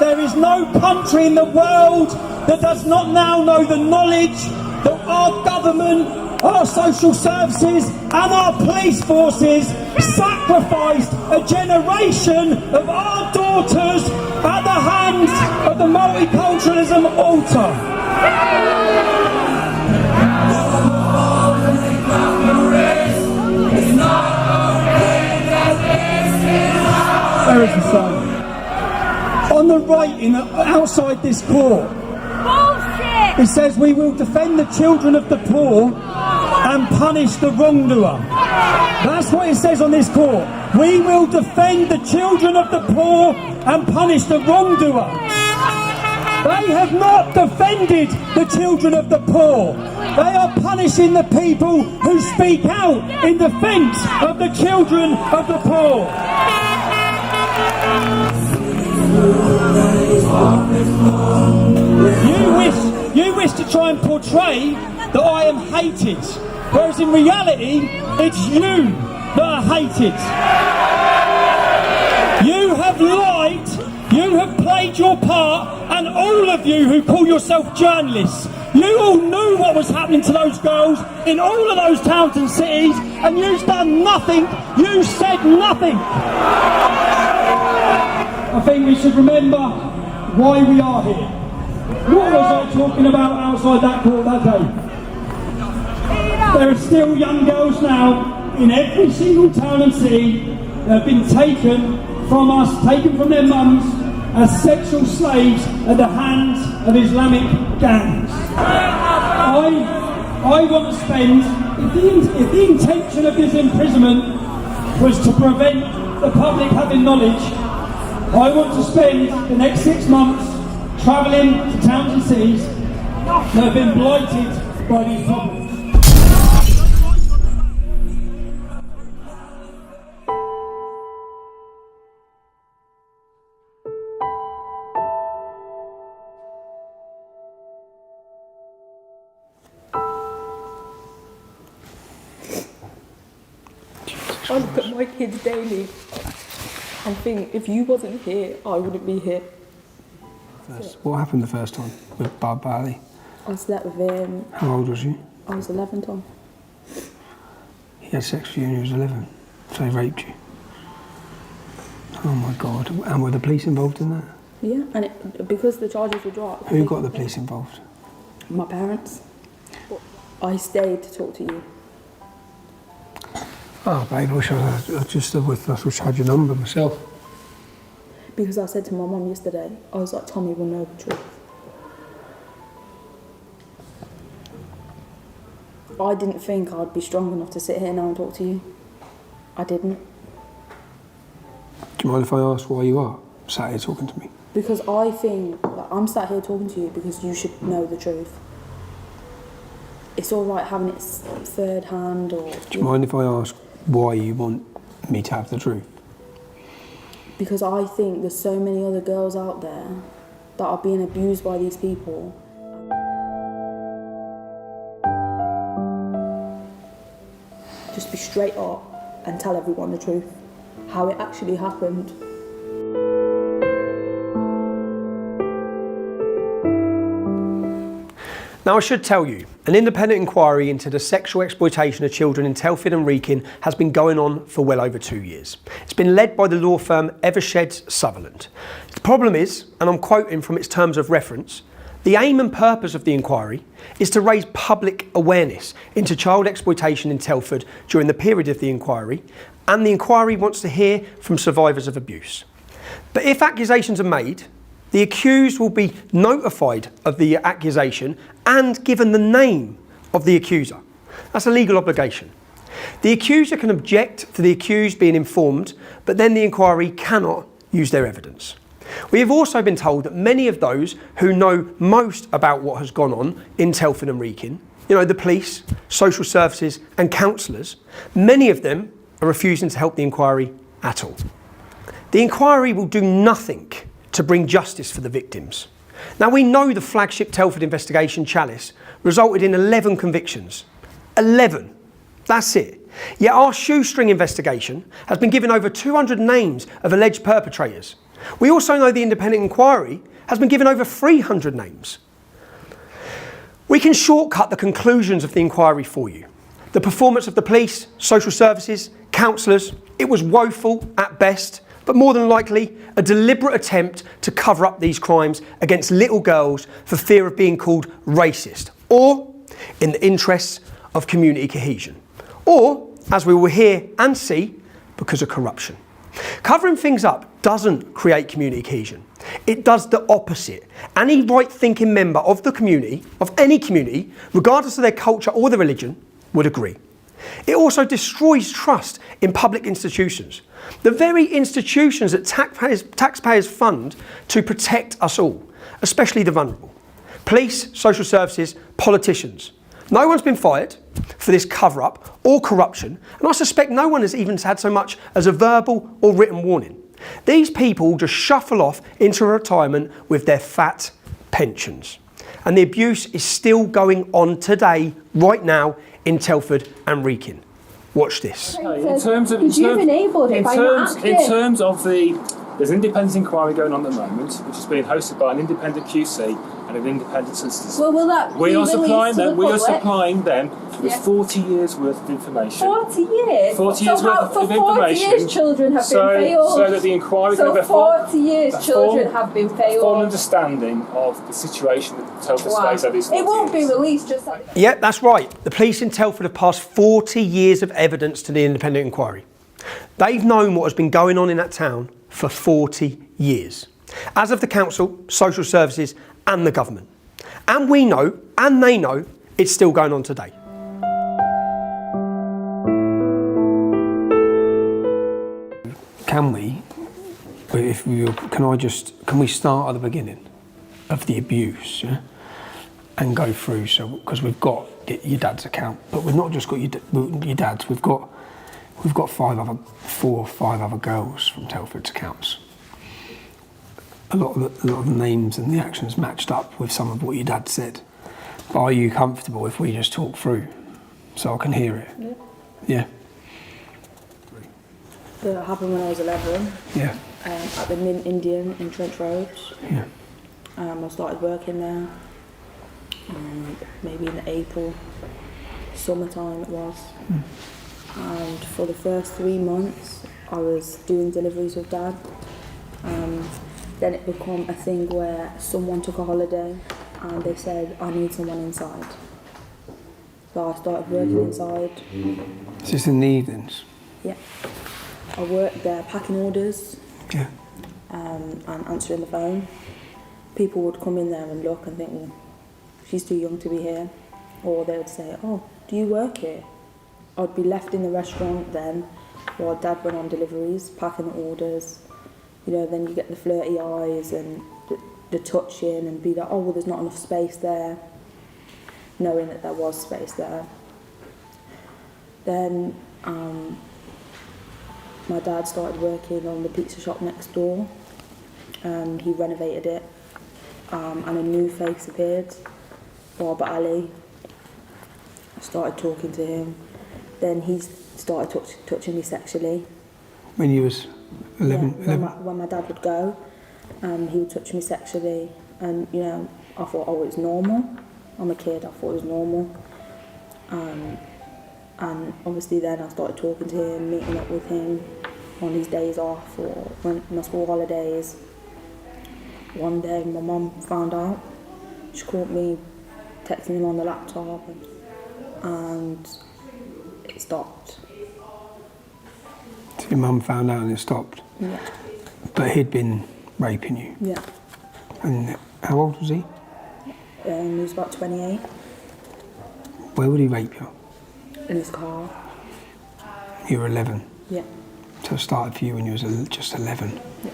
there is no country in the world that does not now know the knowledge that our government, our social services and our police forces sacrificed a generation of our daughters at the hands of the multiculturalism altar. There is the sun. On the writing outside this court, bullshit. It says we will defend the children of the poor and punish the wrongdoer. That's what it says on this court. We will defend the children of the poor and punish the wrongdoer. They have not defended the children of the poor. They are punishing the people who speak out in defence of the children of the poor. You wish to try and portray that I am hated, whereas in reality, it's you that are hated. You have lied, you have played your part, and all of you who call yourself journalists, you all knew what was happening to those girls in all of those towns and cities, and you've done nothing, you said nothing. I think we should remember why we are here. What was I talking about outside that court that day? There are still young girls now in every single town and city that have been taken from us, taken from their mums as sexual slaves at the hands of Islamic gangs. I want to spend, if the intention of this imprisonment was to prevent the public having knowledge, I want to spend the next 6 months travelling to towns and cities that have been blighted by these problems. I look at my kids daily and think, if you wasn't here, I wouldn't be here. What happened the first time with Bob Barley? I slept with him. How old was you? I was 11, Tom. He had sex with you when you was 11, so he raped you. Oh my God, and were the police involved in that? Yeah, and because the charges were dropped. Who got the police involved? My parents. I stayed to talk to you. Oh babe, I wish I had your number myself. Because I said to my mum yesterday, I was like, Tommy will know the truth. I didn't think I'd be strong enough to sit here now and talk to you. I didn't. Do you mind if I ask why you are sat here talking to me? Because I think that I'm sat here talking to you because you should know the truth. It's all right having it third hand or... Do you mind if I ask why you want me to have the truth? Because I think there's so many other girls out there that are being abused by these people. Just be straight up and tell everyone the truth, how it actually happened. Now I should tell you, an independent inquiry into the sexual exploitation of children in Telford and Wrekin has been going on for well over 2 years. It's been led by the law firm Eversheds Sutherland. The problem is, and I'm quoting from its terms of reference, the aim and purpose of the inquiry is to raise public awareness into child exploitation in Telford during the period of the inquiry, and the inquiry wants to hear from survivors of abuse. But if accusations are made, the accused will be notified of the accusation and given the name of the accuser. That's a legal obligation. The accuser can object to the accused being informed, but then the inquiry cannot use their evidence. We have also been told that many of those who know most about what has gone on in Telford and Wrekin, the police, social services and counsellors, many of them are refusing to help the inquiry at all. The inquiry will do nothing to bring justice for the victims. Now we know the flagship Telford investigation, Chalice, resulted in 11 convictions. 11. That's it. Yet our shoestring investigation has been given over 200 names of alleged perpetrators. We also know the independent inquiry has been given over 300 names. We can shortcut the conclusions of the inquiry for you. The performance of the police, social services, counsellors, it was woeful at best, but more than likely a deliberate attempt to cover up these crimes against little girls for fear of being called racist, or in the interests of community cohesion, or, as we will hear and see, because of corruption. Covering things up doesn't create community cohesion. It does the opposite. Any right-thinking member of the community, of any community, regardless of their culture or their religion, would agree. It also destroys trust in public institutions, the very institutions that taxpayers fund to protect us all, especially the vulnerable. Police, social services, politicians. No one's been fired for this cover-up or corruption, and I suspect no one has even had so much as a verbal or written warning. These people just shuffle off into retirement with their fat pensions. And the abuse is still going on today, right now, in Telford and Wrekin. Watch this. In terms of there's an independent inquiry going on at the moment, which is being hosted by an independent QC and an independent solicitors. Well, will that we are supplying them with 40 years worth of information. 40 years? 40 years worth of information. For 40 years children have been failed. So that the inquiry can have a 40 years children have been failed. Full understanding of the situation that Telford stays at these 40 It won't years. be released just like... Yeah, that's right. The police in Telford have passed 40 years of evidence to the independent inquiry. They've known what has been going on in that town for 40 years, as of the council, social services and the government. And we know, and they know, it's still going on today. Can we start at the beginning of the abuse, yeah? And go through, so because we've got your dad's account, but we've not just got your dad's, we've got 4 or 5 other girls from Telford's accounts. A lot of the names and the actions matched up with some of what your dad said. But are you comfortable if we just talk through so I can hear it? Yeah. That happened when I was 11. Yeah. At the Mint Indian in Trench Road. Yeah. I started working there. Maybe in April, summertime it was. And for the first 3 months, I was doing deliveries with Dad. Then it became a thing where someone took a holiday and they said, I need someone inside. So I started working inside. Is this in the evenings? Yeah. I worked there packing orders. Yeah. And answering the phone. People would come in there and look and think, well, she's too young to be here. Or they would say, oh, do you work here? I'd be left in the restaurant then while Dad went on deliveries, packing the orders. You know, then you get the flirty eyes and the touching and be like, oh, well, there's not enough space there, knowing that there was space there. Then my dad started working on the pizza shop next door. He renovated it and a new face appeared, Barbara Ali. I started talking to him. Then he started touching me sexually. When you was 11? Yeah, when my dad would go, he would touch me sexually. And, you know, I thought, oh, it's normal. I'm a kid, I thought it was normal. And obviously then I started talking to him, meeting up with him on his days off or when my school holidays. One day my mum found out. She caught me texting him on the laptop and it stopped. So your mum found out and it stopped? Yeah. But he'd been raping you? Yeah. And how old was he? He was about 28. Where would he rape you? In his car. You were 11? Yeah. So it started for you when you was just 11? Yeah.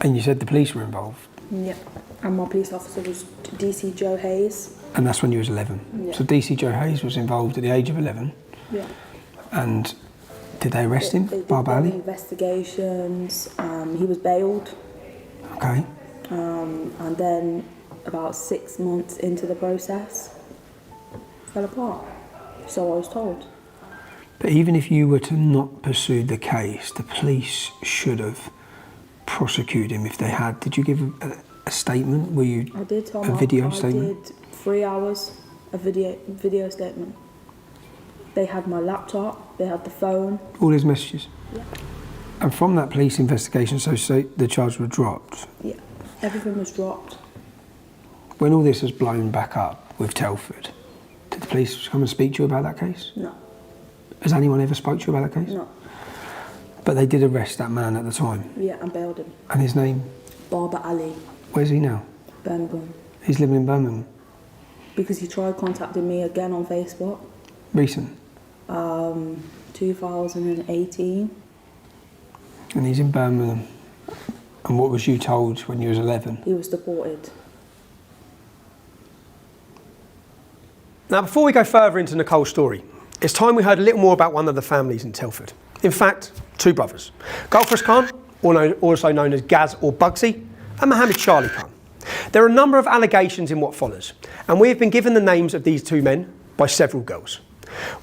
And you said the police were involved? Yeah. And my police officer was DC Joe Hayes. And that's when you was 11? Yeah. So DC Joe Hayes was involved at the age of 11? Yeah. And did they arrest him, They did Barbara Ali? investigations. He was bailed. Okay. And then about 6 months into the process, fell apart. So I was told. But even if you were to not pursue the case, the police should have prosecuted him if they had? Did you give a statement? Were you I did tell a video statement? I did 3 hours of video statement. They had my laptop, they had the phone. All his messages? Yeah. And from that police investigation, so the charges were dropped? Yeah, everything was dropped. When all this was blown back up with Telford, did the police come and speak to you about that case? No. Has anyone ever spoke to you about that case? No. But they did arrest that man at the time? Yeah, and bailed him. And his name? Barber Ali. Where's he now? Birmingham. He's living in Birmingham? Because he tried contacting me again on Facebook. Recent? 2018. And he's in Birmingham. And what was you told when you was 11? He was deported. Now, before we go further into Nicole's story, it's time we heard a little more about one of the families in Telford. In fact, 2 brothers. Gulfras Khan, also known as Gaz or Bugsy, and Mohammed Charlie Khan. There are a number of allegations in what follows, and we have been given the names of these 2 men by several girls.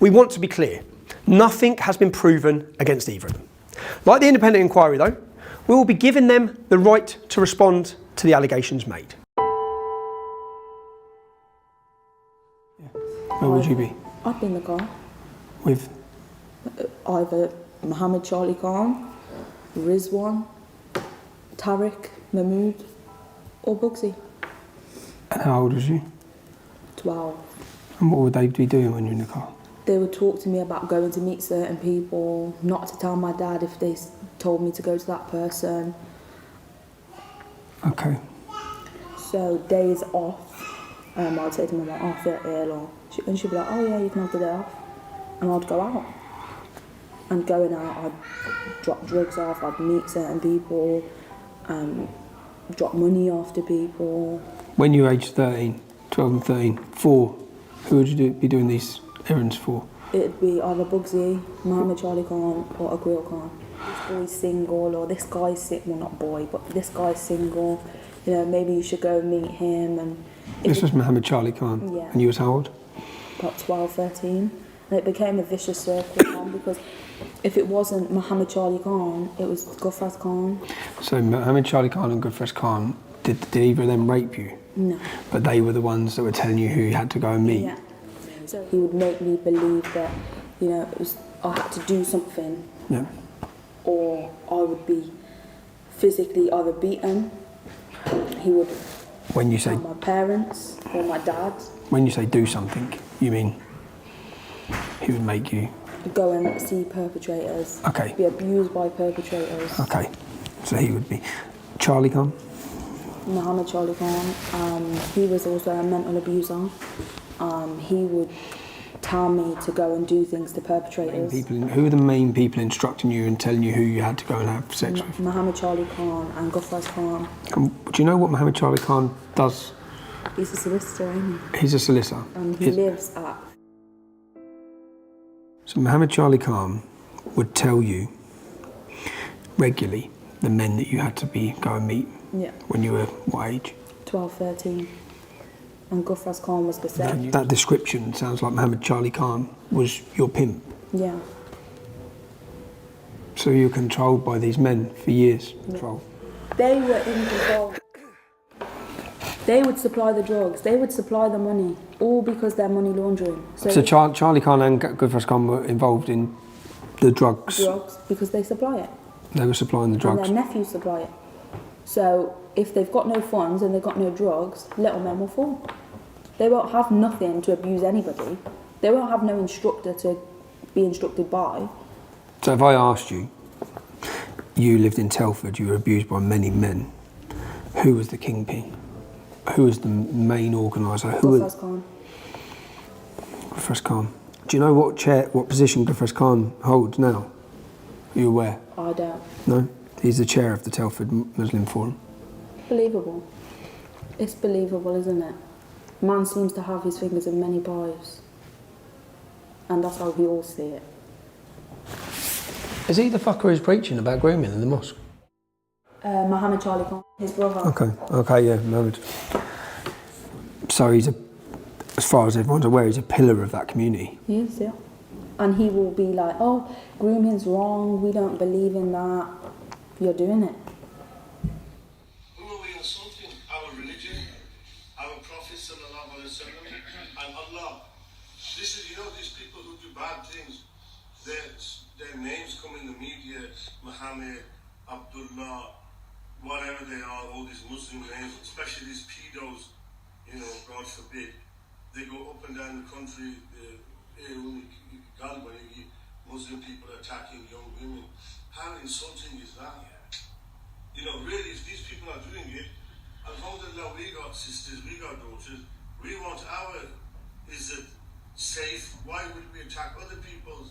We want to be clear, nothing has been proven against either of them. Like the independent inquiry though, we will be giving them the right to respond to the allegations made. Where would you be? I'd be in the car. With? Either Mohammed Charlie Khan, Rizwan, Tariq, Mahmood, or Bugsy. And how old was you? 12. And what would they be doing when you're in the car? They would talk to me about going to meet certain people, not to tell my dad if they told me to go to that person. Okay. So days off, I'd say to my mum, I'll feel ill, or and she'd be like, oh yeah, you can have the day off. And I'd go out. And going out, I'd drop drugs off, I'd meet certain people, drop money off to people. When you were aged 13, 12 and 13, 4, who would you be doing these errands for? It'd be either Bugsy, Mohammed Charlie Khan, or Aguil Khan. This boy's single, or this guy's single, well not boy, but this guy's single, you know, maybe you should go meet him. And This was Mohammed Charlie Khan? Yeah. And you was how old? About 12, 13. And it became a vicious circle because if it wasn't Mohammed Charlie Khan, it was Gulfras Khan. So Mohammed Charlie Khan and Gulfras Khan, did either of them rape you? No. But they were the ones that were telling you who you had to go and meet? Yeah. So he would make me believe that, you know, I had to do something. Yeah. Or I would be physically either beaten. He would When you say tell my parents or my dad. When you say do something, you mean he would make you? Go and see perpetrators. Okay. Be abused by perpetrators. Okay. So he would be Charlie Khan? Mohammed Charlie Khan. He was also a mental abuser. He would tell me to go and do things to perpetrators. Who are the main people instructing you and telling you who you had to go and have sex with? Mohammed Charlie Khan and Gulfras Khan. Do you know what Mohammed Charlie Khan does? He's a solicitor, isn't he? He's a solicitor. And he lives at... So Mohammed Charlie Khan would tell you regularly the men that you had to go and meet when you were what age? 12, 13. And Gulfras Khan was the same. That description sounds like Mohammed Charlie Khan was your pimp. Yeah. So you were controlled by these men for years? Control. They were in control. They would supply the drugs, they would supply the money, all because they're money laundering. So Charlie Khan and Gulfras Khan were involved in the drugs? Drugs, because they supply it. They were supplying the drugs? And their nephews supply it. So if they've got no funds and they've got no drugs, little men will fall. They won't have nothing to abuse anybody. They won't have no instructor to be instructed by. So if I asked you, you lived in Telford, you were abused by many men, who was the kingpin? Who was the main organiser? Gulfras Khan. Gulfras Khan. Do you know what position Gulfras Khan holds now? Are you aware? I don't. No? He's the chair of the Telford Muslim Forum. Believable. It's believable, isn't it? Man seems to have his fingers in many pies. And that's how we all see it. Is he the fucker who's preaching about grooming in the mosque? Mohammed Charlie Khan, his brother. Okay, yeah, Mohammed. So he's as far as everyone's aware, he's a pillar of that community. He is, yeah. And he will be like, oh, grooming's wrong, we don't believe in that. You're doing it. our Prophet sallallahu alaihi wasallam, and Allah. This is, you know, these people who do bad things, their names come in the media, Muhammad, Abdullah, whatever they are, all these Muslim names, especially these pedos, you know, God forbid. They go up and down the country, Muslim people attacking young women. How insulting is that? You know, really, if these people are doing it, alhamdulillah, we got sisters, we got daughters, we want our, is it safe? Why would we attack other people's?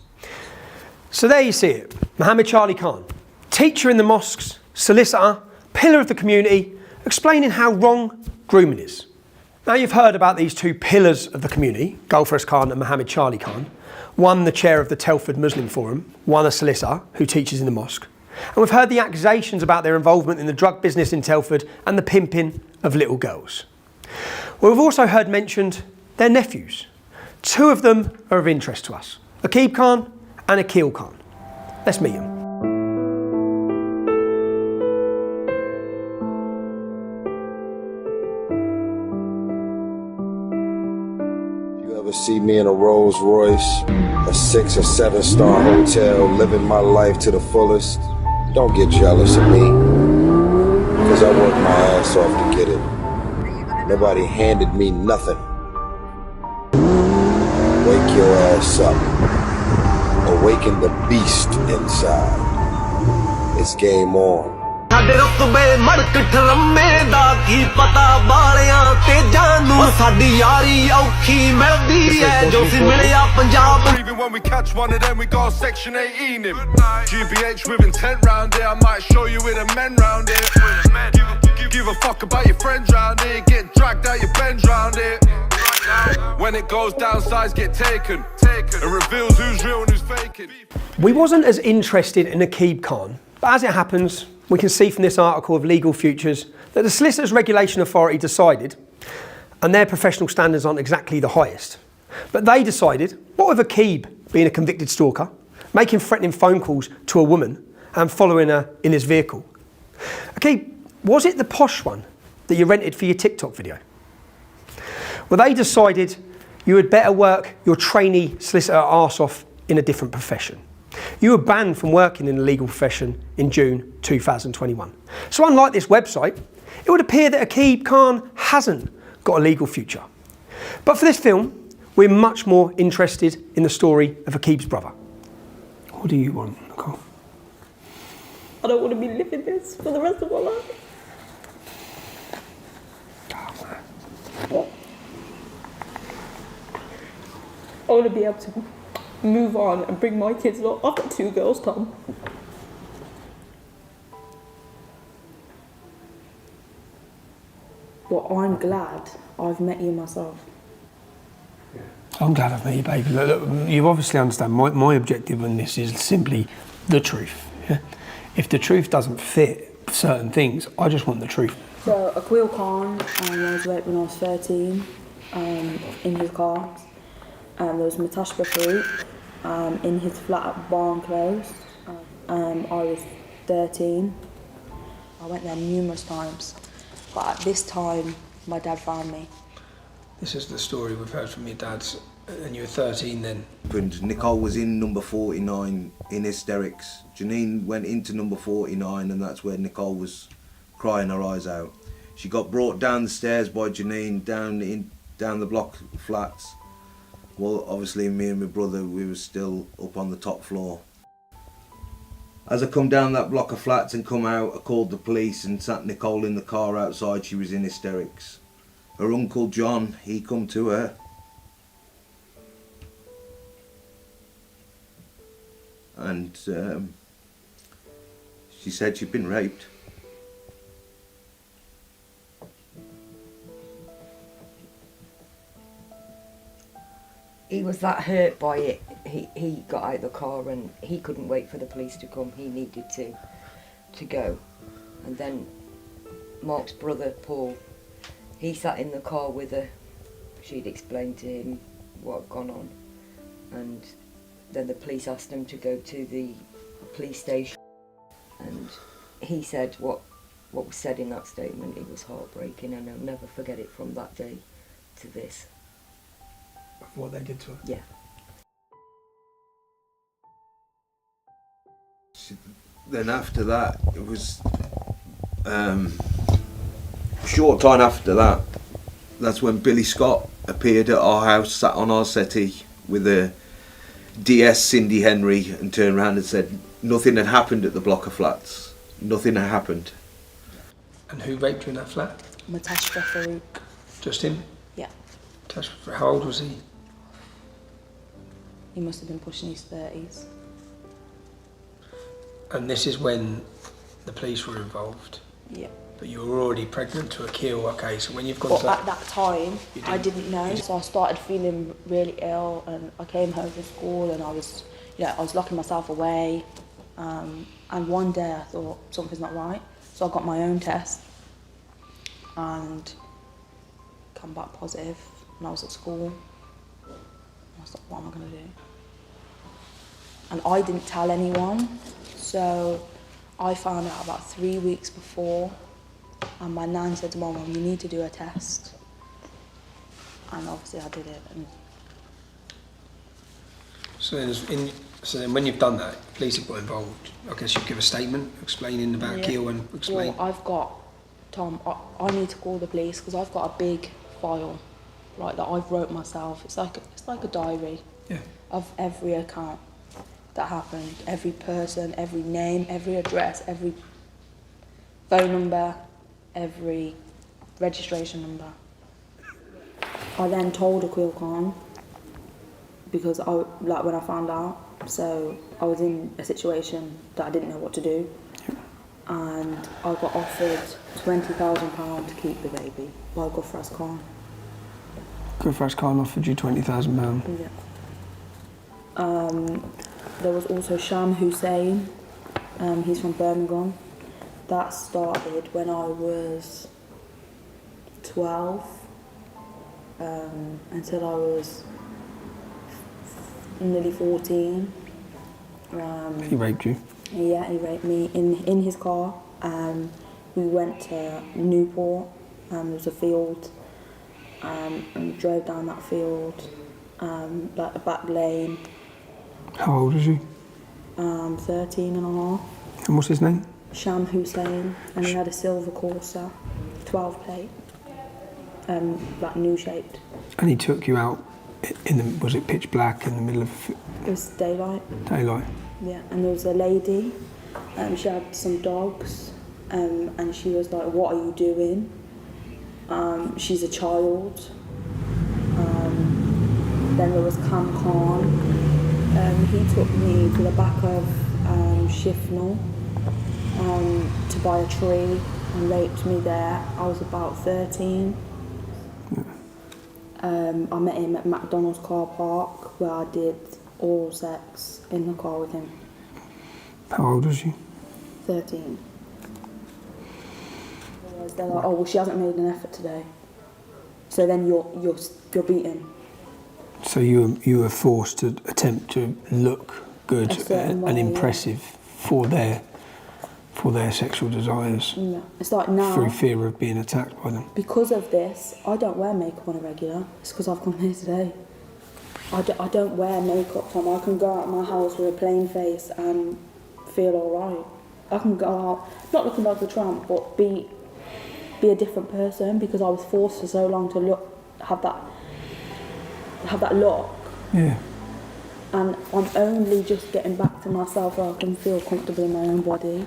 So there you see it. Mohammed Charlie Khan, teacher in the mosques, solicitor, pillar of the community, explaining how wrong grooming is. Now you've heard about these two pillars of the community, Gulfrest Khan and Mohammed Charlie Khan. One the chair of the Telford Muslim Forum, one a solicitor who teaches in the mosque. And we've heard the accusations about their involvement in the drug business in Telford and the pimping of little girls. Well, we've also heard mentioned their nephews. Two of them are of interest to us, Aqib Khan and Akil Khan. Let's meet them. See me in a Rolls Royce, a 6 or 7 star hotel, living my life to the fullest. Don't get jealous of me, because I worked my ass off to get it. Nobody handed me nothing. Wake your ass up. Awaken the beast inside. It's game on. ਸਾਡੇ ਰੁਤਬੇ ਮੜਕ ਠਰਮੇ ਦਾ ਕੀ ਪਤਾ ਬਾਲਿਆਂ ਤੇ ਜਾਨੂੰ ਸਾਡੀ ਯਾਰੀ ਔਖੀ ਮਿਲਦੀ ਐ ਜੋ ਸੀ ਮਿਲਿਆ Punjab Even when we catch one of them we got section 18 him GBH with intent round here I might show you with the men round here give a fuck about your friends round here get dragged out your bends round here when it goes down sides get taken it reveals who's real and who's faking. We wasn't as interested in Aqib Khan, but as it happens we can see from this article of Legal Futures that the Solicitors Regulation Authority decided, and their professional standards aren't exactly the highest, but they decided, what with Aqib being a convicted stalker, making threatening phone calls to a woman and following her in his vehicle. Aqib, was it the posh one that you rented for your TikTok video? Well, they decided you had better work your trainee solicitor arse off in a different profession. You were banned from working in the legal profession in June 2021. So unlike this website, it would appear that Aqib Khan hasn't got a legal future. But for this film, we're much more interested in the story of Aqib's brother. What do you want, Nicole? I don't want to be living this for the rest of my life. I want to be able to move on and bring my kids along. I've got 2 girls, Tom. Well, I'm glad I've met you myself. I'm glad I've met you, baby. Look, you obviously understand my objective in this is simply the truth. Yeah? If the truth doesn't fit certain things, I just want the truth. So, Aqib Khan was raped when I was 13 in his car. There was Matashba fruit in his flat at Barn Close. I was 13. I went there numerous times, but at this time, my dad found me. This is the story we've heard from your dad's, and you were 13 then. Nicole was in number 49 in hysterics. Janine went into number 49 and that's where Nicole was crying her eyes out. She got brought down the stairs by Janine down the block of flats. Well, obviously me and my brother, we were still up on the top floor. As I come down that block of flats and come out, I called the police and sat Nicole in the car outside. She was in hysterics. Her uncle John, he come to her. And she said she'd been raped. He was that hurt by it, he got out of the car and he couldn't wait for the police to come. He needed to go. And then Mark's brother, Paul, he sat in the car with her. She'd explained to him what had gone on. And then the police asked him to go to the police station. And he said what what was said in that statement, it was heartbreaking, and I'll never forget it from that day to this. Of what they did to her? Yeah. Then after that, it was short time after that, that's when Billy Scott appeared at our house, sat on our settee with a DS Cindy Henry, and turned around and said nothing had happened at the block of flats. Nothing had happened. And who raped you in that flat? Matashra Farouk. Just him? Yeah. How old was he? He must have been pushing his 30s. And this is when the police were involved? Yeah. But you were already pregnant to a kill, okay, so when you've gone But to... at that time, I didn't know, so I started feeling really ill, and I came home from school and I was locking myself away, and one day I thought something's not right, so I got my own test and come back positive when I was at school. I was like, what am I going to do? And I didn't tell anyone, so I found out about 3 weeks before, and my nan said to Mum, you need to do a test. And obviously I did it. And so then when you've done that, police have got involved. I guess you give a statement explaining about Gil and explain. Well, I've got, Tom, I need to call the police because I've got a big file, right, that I've wrote myself. It's like a diary of every account that happened, every person, every name, every address, every phone number, every registration number. I then told Akil Khan because when I found out, so I was in a situation that I didn't know what to do, and I got offered £20,000 to keep the baby by Gufraz Khan. Gufraz Khan offered you £20,000? Yeah. There was also Sham Hussein, he's from Birmingham. That started when I was 12 until I was nearly 14. He raped you? Yeah, he raped me in his car. We went to Newport, there was a field, and we drove down that field, like a back lane. How old was you? 13 and a half. And what's his name? Sham Hussein, and he had a silver Corsa, 12 plate, like new shaped. And he took you out was it pitch black in the middle of... It was daylight. Daylight? Yeah, and there was a lady, she had some dogs, and she was like, what are you doing? She's a child. Then there was Cam Khan. He took me to the back of Shifnal to buy a tree and raped me there. I was about 13. I met him at McDonald's car park where I did oral sex in the car with him. How old was you? 13. They're like, oh well, she hasn't made an effort today, so then you're beaten. So you were forced to attempt to look good and impressive for their sexual desires. Yeah. It's like now, through fear of being attacked by them. Because of this, I don't wear makeup on a regular. It's because I've come here today. I don't wear makeup, Tom. I can go out of my house with a plain face and feel alright. I can go out, not looking like a tramp, but be a different person because I was forced for so long to have that look. Yeah. And I'm only just getting back to myself where I can feel comfortable in my own body.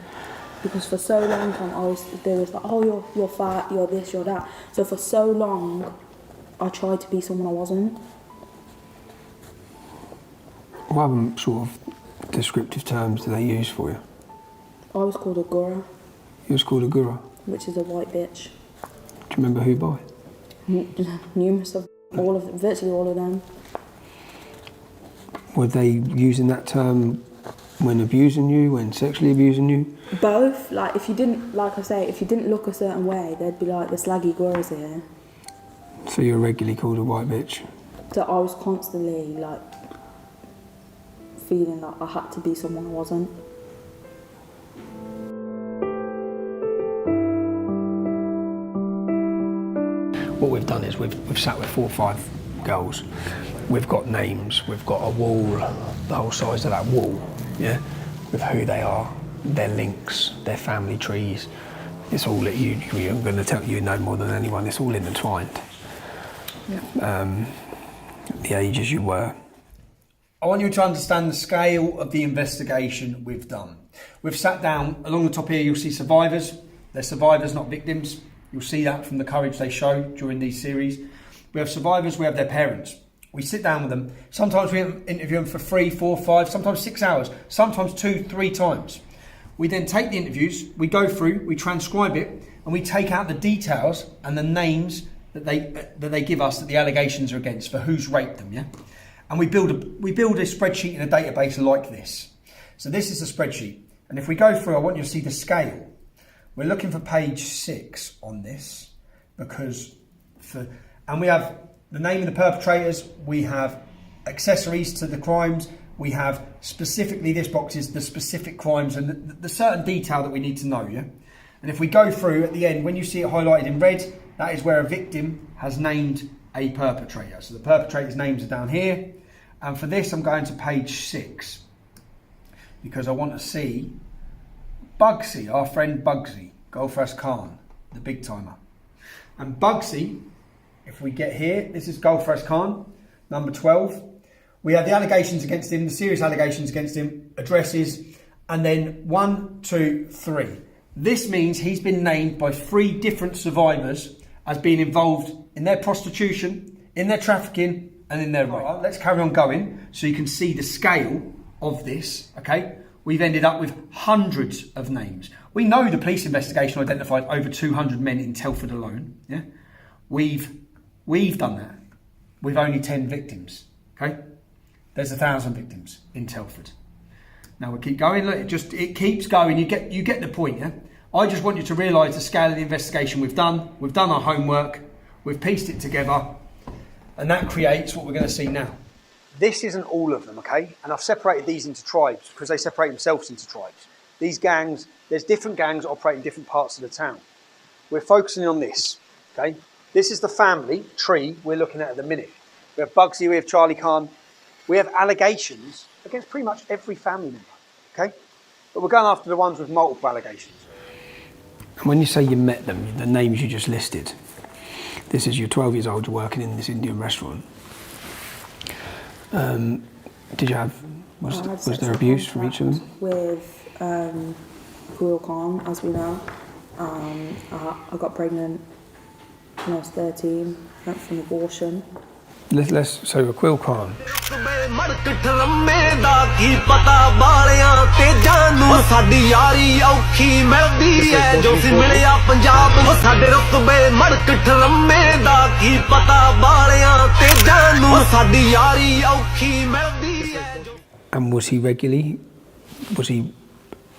Because for so long, they was like, oh, you're fat, you're this, you're that. So for so long, I tried to be someone I wasn't. What other sort of descriptive terms do they use for you? I was called a gura. You was called a gura? Which is a white bitch. Do you remember who by? Numerous of virtually all of them. Were they using that term when abusing you, when sexually abusing you? Both. Like if you didn't look a certain way, they'd be like, the slaggy guras here. So you're regularly called a white bitch? So I was constantly like feeling like I had to be someone I wasn't. what we've done is we've sat with 4 or 5 girls. We've got names, we've got a wall, the whole size of that wall, yeah, with who they are, their links, their family trees. It's all that I'm going to tell you know more than anyone, it's all intertwined. Yeah. The ages you were. I want you to understand the scale of the investigation we've done. We've sat down, along the top here you'll see survivors. They're survivors, not victims. You'll see that from the courage they show during these series. We have survivors, we have their parents. We sit down with them. Sometimes we interview them for 3, 4, 5, sometimes 6 hours, sometimes 2, 3 times. We then take the interviews, we go through, we transcribe it, and we take out the details and the names that they give us that the allegations are against for who's raped them, yeah? And we build a spreadsheet in a database like this. So this is a spreadsheet. And if we go through, I want you to see the scale. We're looking for page 6 on this and we have the name of the perpetrators, we have accessories to the crimes, we have specifically, this box is the specific crimes and the certain detail that we need to know, yeah? And if we go through at the end, when you see it highlighted in red, that is where a victim has named a perpetrator. So the perpetrator's names are down here. And for this, I'm going to page 6 because I want to see Bugsy, our friend Bugsy, Gulfras Khan, the big timer. And Bugsy, if we get here, this is Gulfras Khan, number 12. We have the allegations against him, the serious allegations against him, addresses, and then 1, 2, 3. This means he's been named by 3 different survivors as being involved in their prostitution, in their trafficking, and in their rape. Let's carry on going so you can see the scale of this, okay? We've ended up with hundreds of names. We know the police investigation identified over 200 men in Telford alone, yeah? We've done that with only 10 victims, okay? There's 1,000 victims in Telford. Now we'll keep going, look, it keeps going, you get the point, yeah? I just want you to realise the scale of the investigation we've done our homework, we've pieced it together, and that creates what we're going to see now. This isn't all of them, okay? And I've separated these into tribes because they separate themselves into tribes. These gangs, there's different gangs that operate in different parts of the town. We're focusing on this, okay? This is the family tree we're looking at the minute. We have Bugsy, we have Charlie Khan. We have allegations against pretty much every family member, okay? But we're going after the ones with multiple allegations. And when you say you met them, the names you just listed, this is you're 12 years old, you're working in this Indian restaurant. Did you have, was there abuse from each of them? With Will Khan, as we know. I got pregnant when I was 13, went for an abortion. So Aquil Khan. And was he regularly? Was he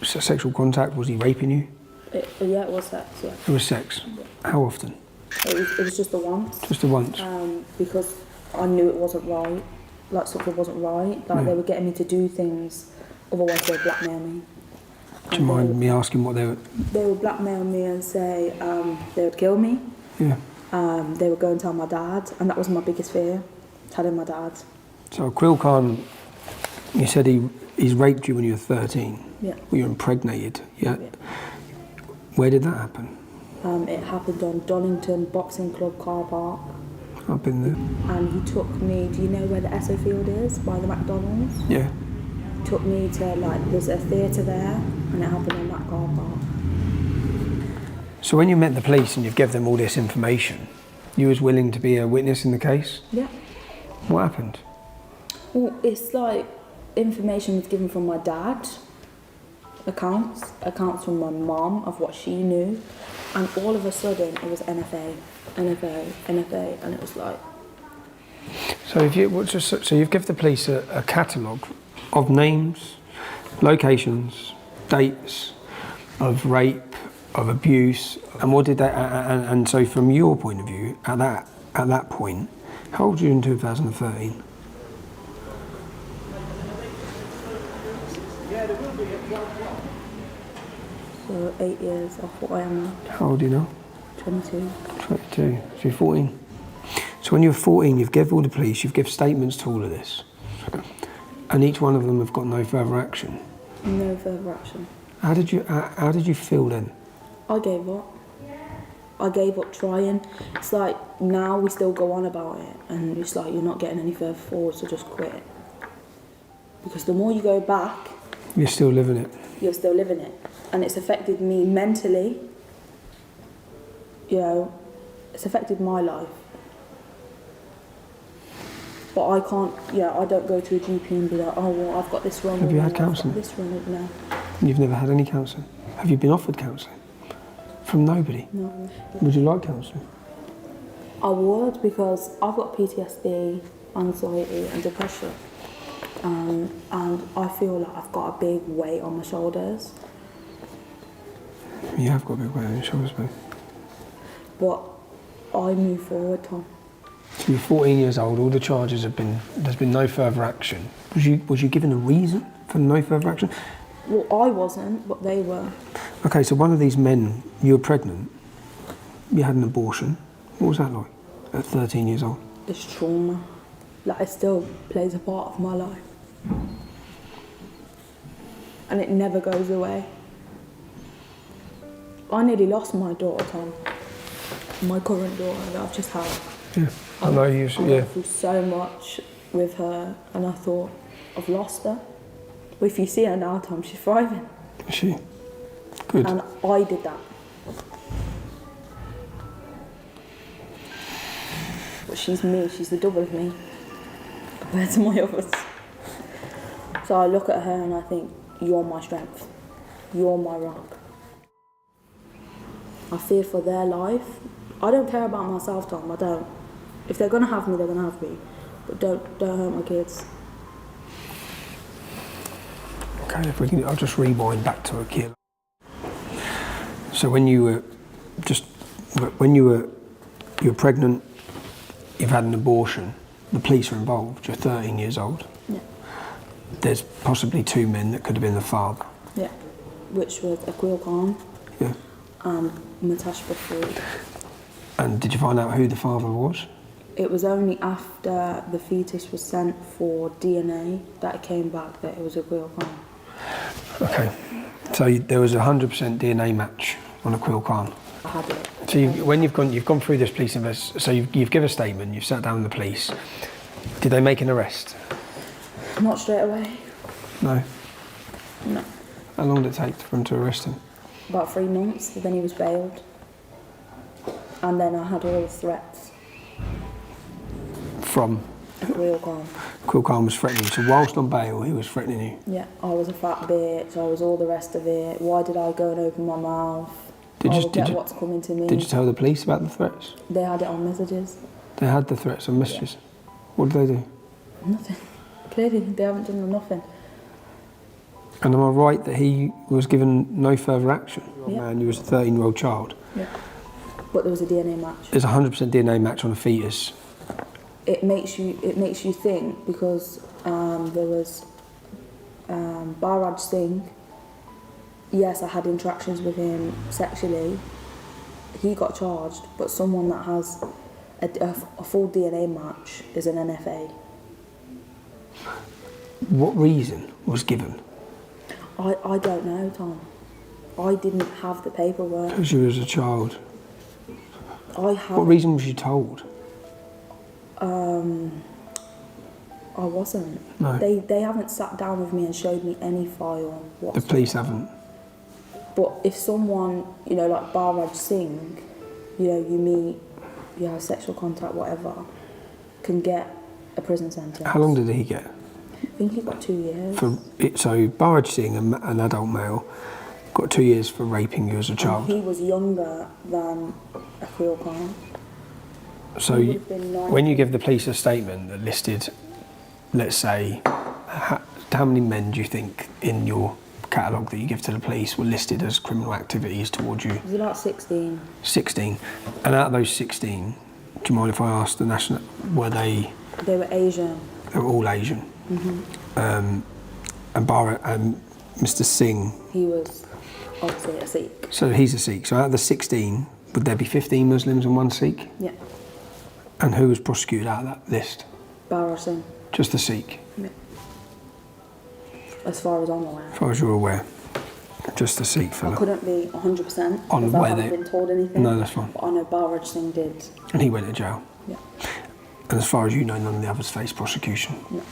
sexual contact? Was he raping you? Yeah, it was sex, yeah. It was sex? How often? It was just the once. Just the once? Because I knew it wasn't right, like something wasn't right, like they were getting me to do things, otherwise they would blackmail me. Do you mind me asking what they were? They would blackmail me and say they would kill me. Yeah. They would go and tell my dad, and that was my biggest fear, telling my dad. So Aquil Khan, you said he's raped you when you were 13. Yeah. Well, you were impregnated, yeah? Where did that happen? It happened on Donington Boxing Club car park. I've been there. And he took me, do you know where the SO Field is, by the McDonald's? Yeah. He took me to, there's a theatre there, and it happened on that car park. So when you met the police and you've given them all this information, you was willing to be a witness in the case? Yeah. What happened? Well, it's like information was given from my dad, accounts from my mum of what she knew, and all of a sudden it was NFA, and it was like. So you've given the police a catalogue of names, locations, dates of rape, of abuse, and what did they? And so from your point of view, at that point, how old were you in 2013? So 8 years off what I am now. How old are you now? 22. 22. So you're 14. So when you were 14, you've given all the police, you've given statements to all of this, and each one of them have got no further action. No further action. How did you feel then? I gave up. I gave up trying. It's like now we still go on about it, and it's like you're not getting any further forward, so just quit. Because the more you go back, you're still living it. You're still living it, and it's affected me mentally. You know, it's affected my life. But I can't. Yeah, I don't go to a GP and be like, oh well, I've got this wrong. Have you had counselling? This wrong. No. You've never had any counselling? Have you been offered counselling? From nobody? No. Would you like counselling? I would, because I've got PTSD, anxiety and depression. And I feel like I've got a big weight on my shoulders. You have got a big weight on your shoulders, babe. But I move forward, Tom. So you're 14 years old, all the charges have been, there's been no further action. Was you given a reason for no further action? Well, I wasn't, but they were. Okay, so one of these men, you were pregnant, you had an abortion. What was that like at 13 years old? It's trauma. Like, it still plays a part of my life. And it never goes away. I nearly lost my daughter, Tom. My current daughter that I've just had. Yeah, I know you. I went through so much with her, and I thought, I've lost her. But if you see her now, Tom, she's thriving. Is she? Good. And I did that. But she's me, she's the double of me compared to my others. So I look at her and I think, you're my strength. You're my rock. I fear for their life. I don't care about myself, Tom, I don't. If they're gonna have me, they're gonna have me. But don't hurt my kids. Okay, if we can, I'll just rewind back to a kid. So when you were pregnant, you've had an abortion, the police are involved, you're 13 years old. Yeah. There's possibly two men that could have been the father. Yeah, which was Aquil Khan. Yeah. And Matash Baffood. And did you find out who the father was? It was only after the fetus was sent for DNA that it came back that it was Aquil Khan. Okay, so there was a 100% DNA match on Aquil Khan. I had it. So when you've gone through this police investigation, so you've given a statement, you've sat down with the police. Did they make an arrest? Not straight away. No. No. How long did it take for them to arrest him? About 3 months, then he was bailed. And then I had all the threats. From? Aquil Khan. Aquil Khan was threatening you. So whilst on bail, he was threatening you? Yeah, I was a fat bitch, I was all the rest of it. Why did I go and open my mouth? What's coming to me. Did you tell the police about the threats? They had it on messages. They had the threats on messages? Yeah. What did they do? Nothing. Clearly, they haven't done nothing. And am I right that he was given no further action? Yeah. Man, you was a 13-year-old child. Yeah. But there was a DNA match. There's a 100% DNA match on a fetus. It makes you think, because there was Barraj Singh. Yes, I had interactions with him sexually. He got charged, but someone that has a full DNA match is an NFA. What reason was given? I don't know, Tom. I didn't have the paperwork. Because you was a child. What reason was you told? I wasn't. No. They haven't sat down with me and showed me any file whatsoever. The police haven't? But if someone, like Barraj Singh, you meet, you have sexual contact, whatever, can get a prison sentence. How long did he get? I think he got 2 years. So Barraj Singh, an adult male, got 2 years for raping you as a child. And he was younger than Aquil Khan. So when you give the police a statement that listed, let's say, how many men do you think in your catalogue that you give to the police were listed as criminal activities towards you? It was about 16. 16. And out of those 16, do you mind if I ask the national, were they? They were Asian. They were all Asian. Mm-hmm. And Mr. Singh. He was obviously a Sikh. So he's a Sikh. So out of the 16, would there be 15 Muslims and 1 Sikh? Yeah. And who was prosecuted out of that list? Bara Singh. Just the Sikh? Yeah. As far as I'm aware. As far as you're aware. Just the Sikh fella. I couldn't be 100% On because I where haven't they... been told anything. No, that's fine. But I know Bara Singh did. And he went to jail? Yeah. And as far as you know, none of the others faced prosecution? No.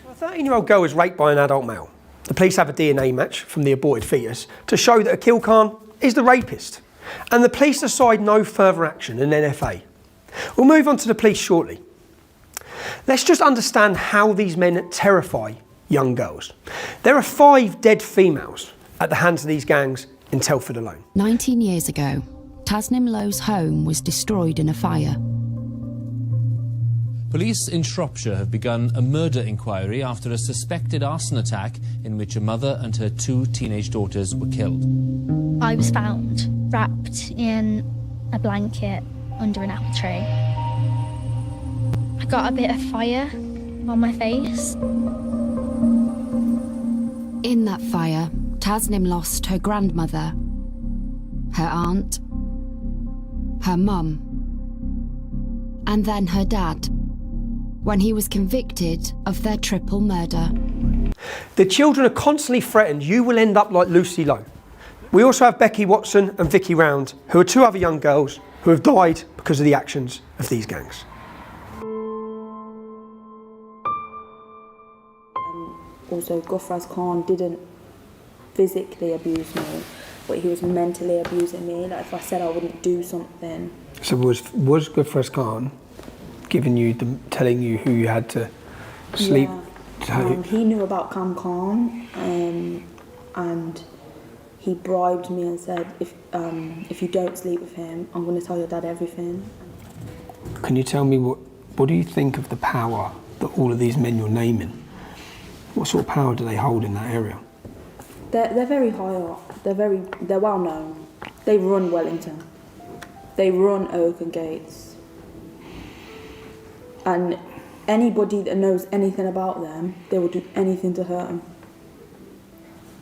A 13-year-old girl was raped by an adult male. The police have a DNA match from the aborted fetus to show that Akil Khan is the rapist. And the police decide no further action in NFA. We'll move on to the police shortly. Let's just understand how these men terrify young girls. There are 5 dead females at the hands of these gangs in Telford alone. 19 years ago, Tasnim Lowe's home was destroyed in a fire. Police in Shropshire have begun a murder inquiry after a suspected arson attack in which a mother and her 2 teenage daughters were killed. I was found wrapped in a blanket under an apple tree. I got a bit of fire on my face. In that fire, Tasnim lost her grandmother, her aunt, her mum, and then her dad, when he was convicted of their triple murder. The children are constantly threatened you will end up like Lucy Lowe. We also have Becky Watson and Vicky Round, who are 2 other young girls who have died because of the actions of these gangs. Also, Gufraz Khan didn't physically abuse me, but he was mentally abusing me. Like if I said I wouldn't do something. So was Gufraz Khan giving you, telling you who you had to sleep? Yeah. He knew about Cam Khan, and he bribed me and said, if you don't sleep with him, I'm going to tell your dad everything. Can you tell me what do you think of the power that all of these men you're naming? What sort of power do they hold in that area? They're very high up. They're well known. They run Wellington. They run Oaken Gates. And anybody that knows anything about them, they will do anything to hurt them.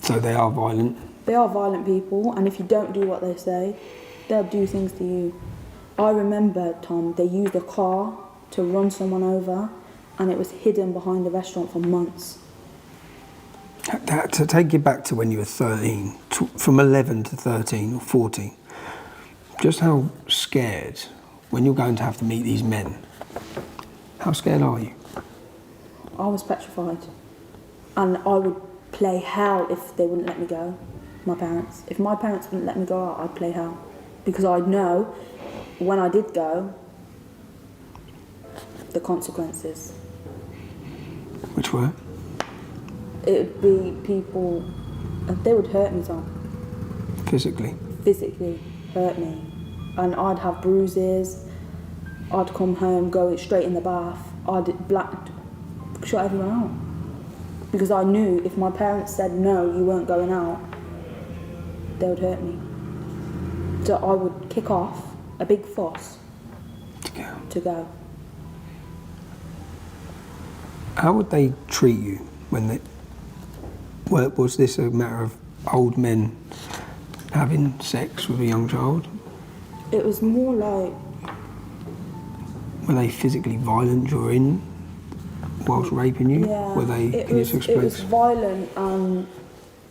So they are violent? They are violent people, and if you don't do what they say, they'll do things to you. I remember, Tom, they used a car to run someone over, and it was hidden behind the restaurant for months. To take you back to when you were 13, from 11 to 13 or 14, just how scared, when you're going to have to meet these men, how scared are you? I was petrified. And I would play hell if they wouldn't let me go, my parents. If my parents wouldn't let me go out, I'd play hell. Because I'd know, when I did go, the consequences. Which were? It would be people, they would hurt me, Tom. Physically? Physically hurt me. And I'd have bruises. I'd come home, go straight in the bath. I'd shut everyone out. Because I knew if my parents said, no, you weren't going out, they would hurt me. So I would kick off a big fuss to go. How would they treat you when they... Was this a matter of old men having sex with a young child? It was more like... Were they physically violent during, whilst raping you? Yeah, Were they? It was violent, and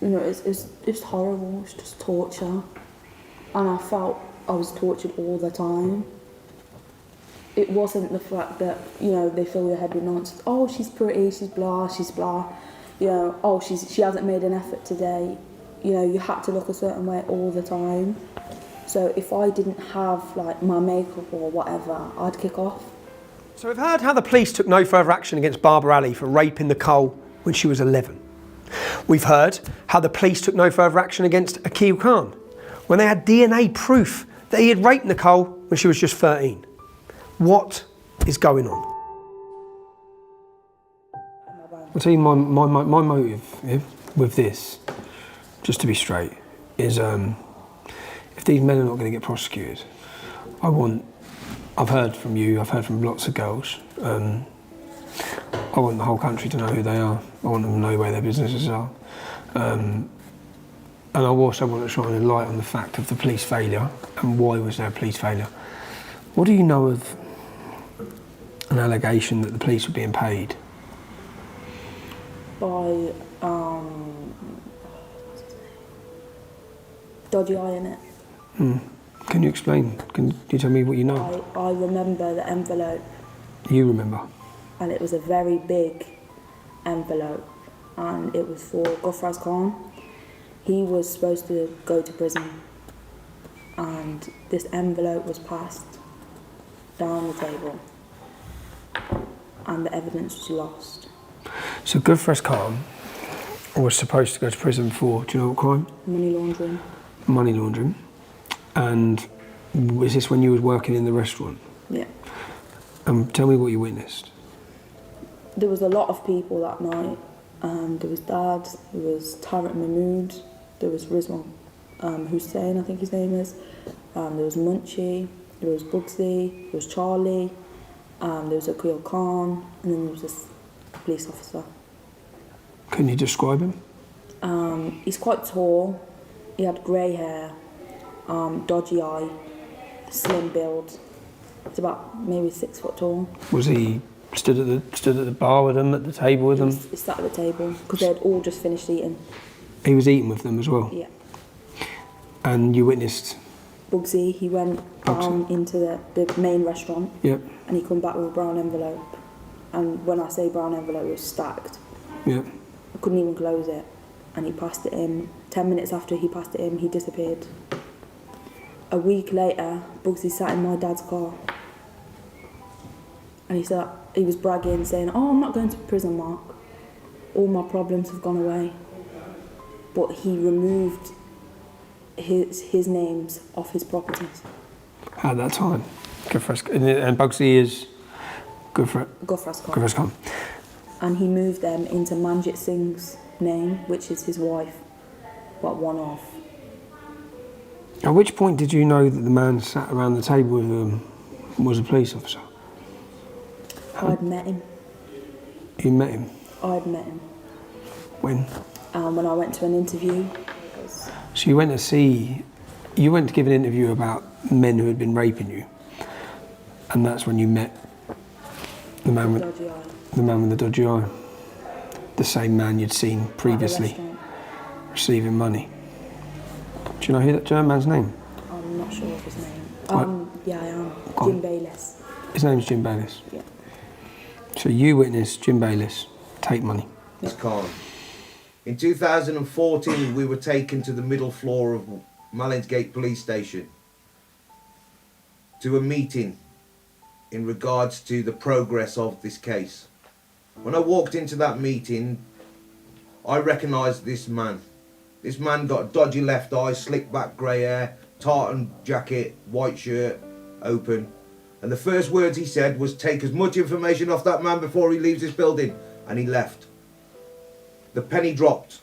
it's horrible. It's just torture, and I felt I was tortured all the time. It wasn't the fact that they fill your head with nonsense. Oh, she's pretty. She's blah. She's blah. Oh, she hasn't made an effort today. You had to look a certain way all the time. So if I didn't have like my makeup or whatever, I'd kick off. So we've heard how the police took no further action against Barbara Ali for raping Nicole when she was 11. We've heard how the police took no further action against Akil Khan when they had DNA proof that he had raped Nicole when she was just 13. What is going on? I'll tell you my motive with this, just to be straight, is if these men are not going to get prosecuted, I've heard from you, I've heard from lots of girls, I want the whole country to know who they are. I want them to know where their businesses are. And I also want to shine a light on the fact of the police failure and why was there a police failure. What do you know of an allegation that the police were being paid? By dodgy eye in it. Can you explain? Can you tell me what you know? I remember the envelope. You remember? And it was a very big envelope, and it was for Gofraz Khan. He was supposed to go to prison, and this envelope was passed down the table, and the evidence was lost. So Gofraz Khan was supposed to go to prison for, do you know what crime? Money laundering. Money laundering. And was this when you were working in the restaurant? Yeah. Tell me what you witnessed. There was a lot of people that night. There was Dad, there was Tariq Mahmood, there was Rizwan Hussein, I think his name is. There was Munchie, there was Bugsy, there was Charlie, there was Akil Khan, and then there was this police officer. Can you describe him? He's quite tall, he had grey hair, dodgy eye, slim build. He's about maybe 6 foot tall. Was he stood at the bar with them, at the table with them? He sat at the table because they had all just finished eating. He was eating with them as well? Yeah. And you witnessed? Bugsy, he went down into the main restaurant. Yep. And he come back with a brown envelope. And when I say brown envelope, it was stacked. Yep. I couldn't even close it. And he passed it in. 10 minutes after he passed it in, he disappeared. A week later, Bugsy sat in my dad's car. And he said, he was bragging, saying, "Oh, I'm not going to prison, Mark. All my problems have gone away." But he removed his names off his properties. At that time? And Bugsy is Gofraz Khan. And he moved them into Manjit Singh's name, which is his wife, but one off. At which point did you know that the man sat around the table with them was a police officer? I'd met him. You met him? I'd met him. When? When I went to an interview. So you went to give an interview about men who had been raping you, and that's when you met the man with the dodgy eye, the same man you'd seen previously receiving money. Do you know that man's name? I'm not sure of his name. Yeah, I am. Jim Bayliss. His name's Jim Bayliss? Yeah. So you witnessed Jim Bayliss take money? It's Khan. In 2014, we were taken to the middle floor of Mallinsgate Police Station to a meeting in regards to the progress of this case. When I walked into that meeting, I recognised this man. This man got a dodgy left eye, slick back grey hair, tartan jacket, white shirt, open. And the first words he said was, "Take as much information off that man before he leaves this building." And he left. The penny dropped.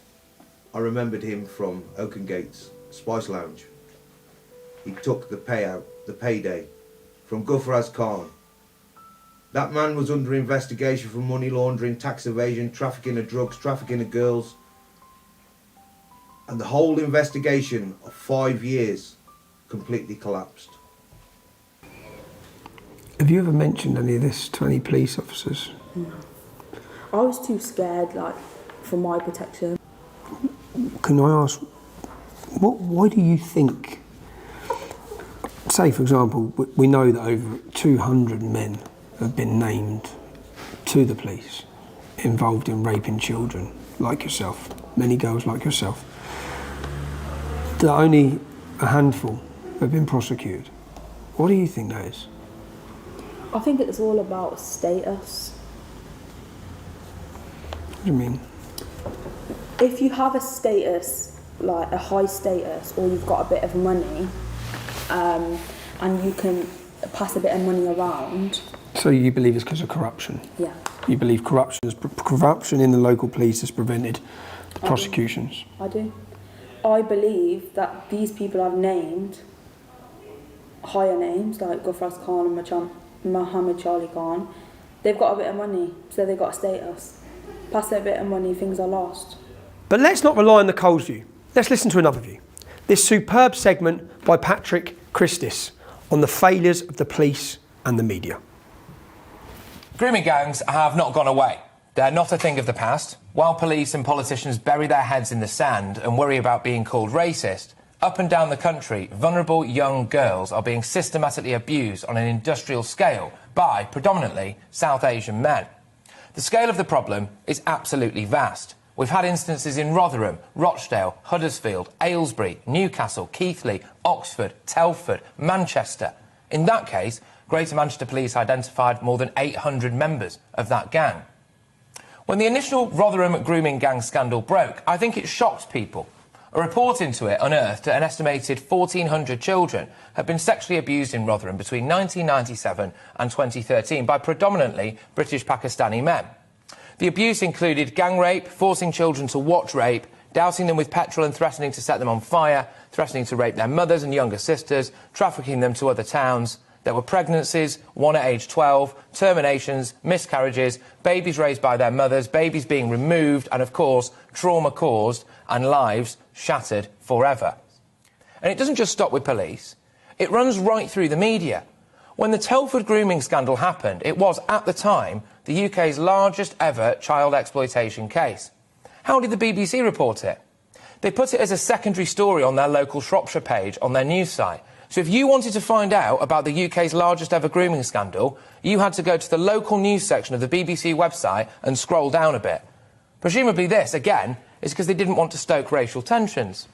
I remembered him from Oakengate's Spice Lounge. He took the payout, the payday, from Gofraz Khan. That man was under investigation for money laundering, tax evasion, trafficking of drugs, trafficking of girls. And the whole investigation of 5 years completely collapsed. Have you ever mentioned any of this to any police officers? No. I was too scared, for my protection. Can I ask, why do you think, say for example, we know that over 200 men have been named to the police involved in raping children like yourself, many girls like yourself, that only a handful have been prosecuted. What do you think that is? I think it's all about status. What do you mean? If you have a status, like a high status, or you've got a bit of money, and you can pass a bit of money around. So you believe it's because of corruption? Yeah. You believe corruption in the local police has prevented prosecutions? I do. I believe that these people I've named, higher names like Gofraz Khan and Mohammed Charlie Khan, they've got a bit of money, so they've got a status. Pass a bit of money, things are lost. But let's not rely on the Coles view. Let's listen to another view. This superb segment by Patrick Christis on the failures of the police and the media. Grooming gangs have not gone away. They're not a thing of the past. While police and politicians bury their heads in the sand and worry about being called racist, up and down the country, vulnerable young girls are being systematically abused on an industrial scale by, predominantly, South Asian men. The scale of the problem is absolutely vast. We've had instances in Rotherham, Rochdale, Huddersfield, Aylesbury, Newcastle, Keighley, Oxford, Telford, Manchester. In that case, Greater Manchester Police identified more than 800 members of that gang. When the initial Rotherham grooming gang scandal broke, I think it shocked people. A report into it unearthed that an estimated 1,400 children had been sexually abused in Rotherham between 1997 and 2013 by predominantly British Pakistani men. The abuse included gang rape, forcing children to watch rape, dousing them with petrol and threatening to set them on fire, threatening to rape their mothers and younger sisters, trafficking them to other towns. There were pregnancies, one at age 12, terminations, miscarriages, babies raised by their mothers, babies being removed, and of course, trauma caused and lives shattered forever. And it doesn't just stop with police. It runs right through the media. When the Telford grooming scandal happened, it was, at the time, the UK's largest ever child exploitation case. How did the BBC report it? They put it as a secondary story on their local Shropshire page on their news site. So if you wanted to find out about the UK's largest ever grooming scandal, you had to go to the local news section of the BBC website and scroll down a bit. Presumably this, again, is because they didn't want to stoke racial tensions.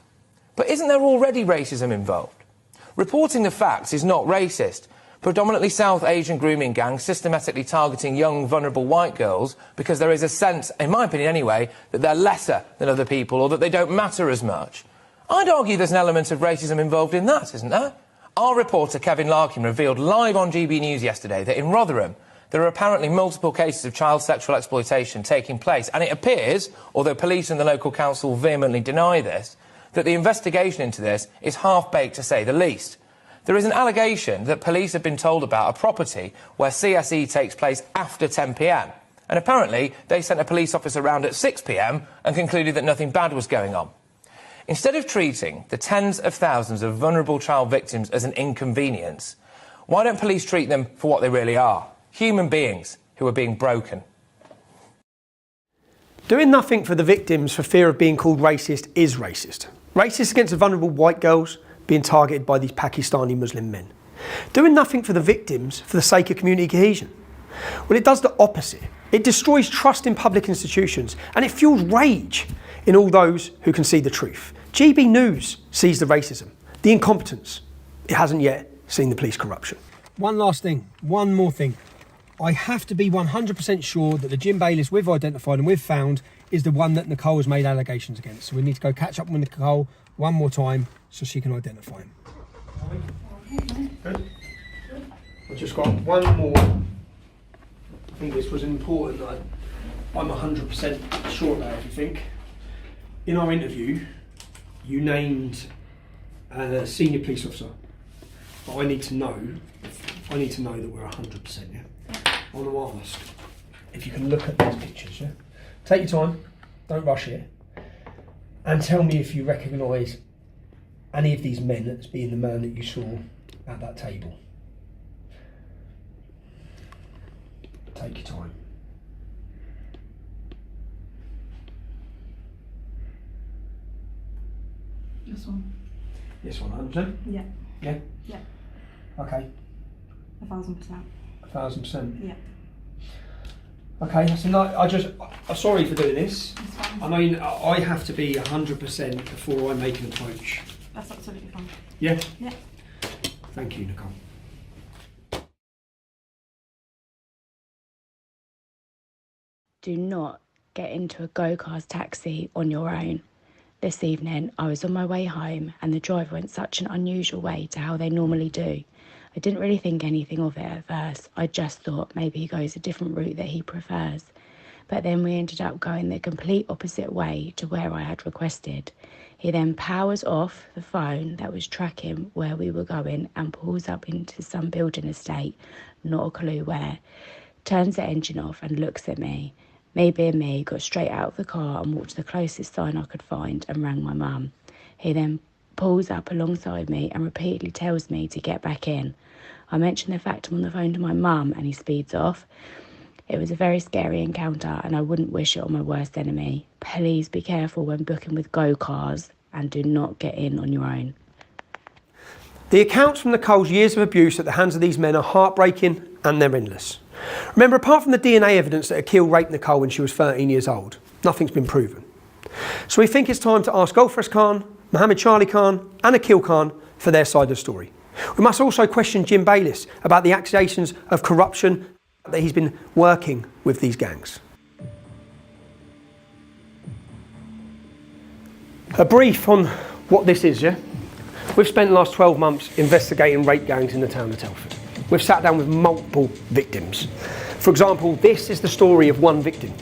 But isn't there already racism involved? Reporting the facts is not racist. Predominantly South Asian grooming gangs systematically targeting young, vulnerable white girls because there is a sense, in my opinion anyway, that they're lesser than other people or that they don't matter as much. I'd argue there's an element of racism involved in that, isn't there? Our reporter Kevin Larkin revealed live on GB News yesterday that in Rotherham there are apparently multiple cases of child sexual exploitation taking place, and it appears, although police and the local council vehemently deny this, that the investigation into this is half-baked to say the least. There is an allegation that police have been told about a property where CSE takes place after 10 p.m. And apparently they sent a police officer round at 6 p.m. and concluded that nothing bad was going on. Instead of treating the tens of thousands of vulnerable child victims as an inconvenience, why don't police treat them for what they really are? Human beings who are being broken. Doing nothing for the victims for fear of being called racist is racist. Racist against the vulnerable white girls being targeted by these Pakistani Muslim men. Doing nothing for the victims for the sake of community cohesion. Well, it does the opposite. It destroys trust in public institutions and it fuels rage in all those who can see the truth. GB News sees the racism, the incompetence. It hasn't yet seen the police corruption. One last thing, one more thing. I have to be 100% sure that the Jim Bayliss we've identified and we've found is the one that Nicole has made allegations against. So we need to go catch up with Nicole one more time so she can identify him. Good. I've just got one more. I think this was important. I'm 100% sure about everything. In our interview, you named a senior police officer, but I need to know that we're 100%. Yeah. I want to ask if you can look at these pictures. Yeah. Take your time. Don't rush it. And tell me if you recognise any of these men as being the man that you saw at that table. Take your time. This one. This one, 100%? Yeah. Yeah? Yeah. Okay. 1,000%. 1,000%? Yeah. Okay, that's enough. I'm sorry for doing this. I mean, I have to be 100% before I make an approach. That's absolutely fine. Yeah? Yeah. Thank you, Nicole. Do not get into a go-kart taxi on your own. This evening, I was on my way home and the driver went such an unusual way to how they normally do. I didn't really think anything of it at first. I just thought maybe he goes a different route that he prefers. But then we ended up going the complete opposite way to where I had requested. He then powers off the phone that was tracking where we were going and pulls up into some building estate, not a clue where. Turns the engine off and looks at me. Me being me, got straight out of the car and walked to the closest sign I could find and rang my mum. He then pulls up alongside me and repeatedly tells me to get back in. I mentioned the fact I'm on the phone to my mum and he speeds off. It was a very scary encounter and I wouldn't wish it on my worst enemy. Please be careful when booking with Go Cars and do not get in on your own. The accounts from Nicole's years of abuse at the hands of these men are heartbreaking and they're endless. Remember, apart from the DNA evidence that Akil raped Nicole when she was 13 years old, nothing's been proven. So we think it's time to ask Gulfrez Khan, Mohammed Charlie Khan and Akil Khan for their side of the story. We must also question Jim Bayliss about the accusations of corruption that he's been working with these gangs. A brief on what this is, yeah? We've spent the last 12 months investigating rape gangs in the town of Telford. We've sat down with multiple victims. For example, this is the story of one victim.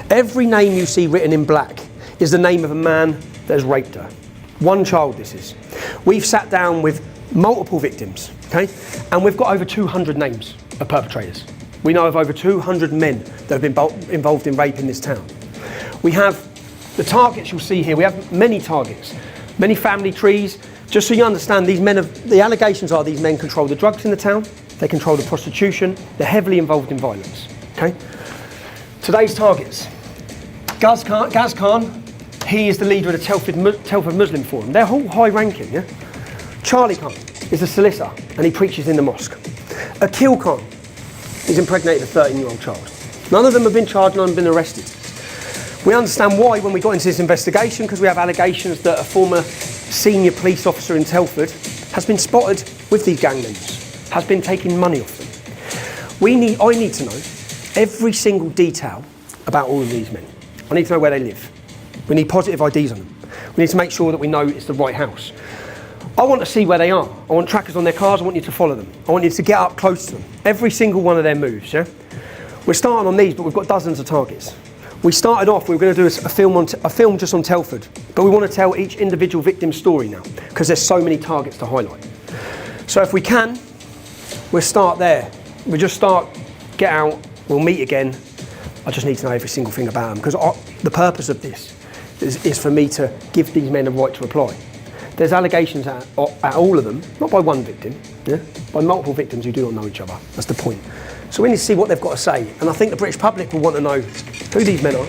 Every name you see written in black is the name of a man that has raped her. One child this is. We've sat down with multiple victims, okay? And we've got over 200 names of perpetrators. We know of over 200 men that have been involved in rape in this town. We have the targets you'll see here. We have many targets, many family trees. Just so you understand, the allegations are these men control the drugs in the town, they control the prostitution, they're heavily involved in violence, okay? Today's targets. Gaz Khan, he is the leader of the Telford Muslim Forum. They're all high ranking, yeah? Charlie Khan is a solicitor and he preaches in the mosque. Akil Khan, he's impregnated a 13-year-old child. None of them have been charged, none have been arrested. We understand why when we got into this investigation, because we have allegations that a former senior police officer in Telford has been spotted with these gang members, has been taking money off them. I need to know every single detail about all of these men. I need to know where they live. We need positive IDs on them. We need to make sure that we know it's the right house. I want to see where they are. I want trackers on their cars. I want you to follow them. I want you to get up close to them. Every single one of their moves, yeah? We're starting on these, but we've got dozens of targets. We started off, we were going to do a film just on Telford, but we want to tell each individual victim's story now, because there's so many targets to highlight. So if we can, we'll start there. We'll just start, get out, we'll meet again. I just need to know every single thing about them, because the purpose of this is for me to give these men a right to reply. There's allegations at all of them, not by one victim, yeah? By multiple victims who do not know each other. That's the point. So we need to see what they've got to say, and I think the British public will want to know who these men are.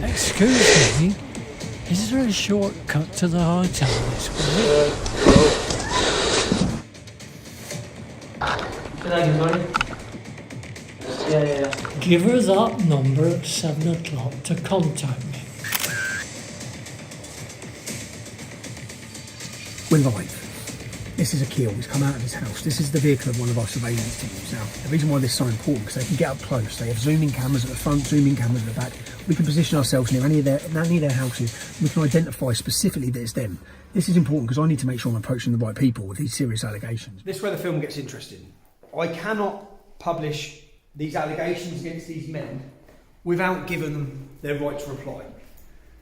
Excuse me, is there a shortcut to the hotel this way? Give her that number at 7 o'clock to contact me. We're live. This is Akil, he's come out of his house. This is the vehicle of one of our surveillance teams. Now, the reason why this is so important, because they can get up close. They have zooming cameras at the front, zooming cameras at the back. We can position ourselves near any of their houses. We can identify specifically that it's them. This is important because I need to make sure I'm approaching the right people with these serious allegations. This is where the film gets interesting. I cannot publish these allegations against these men without giving them their right to reply.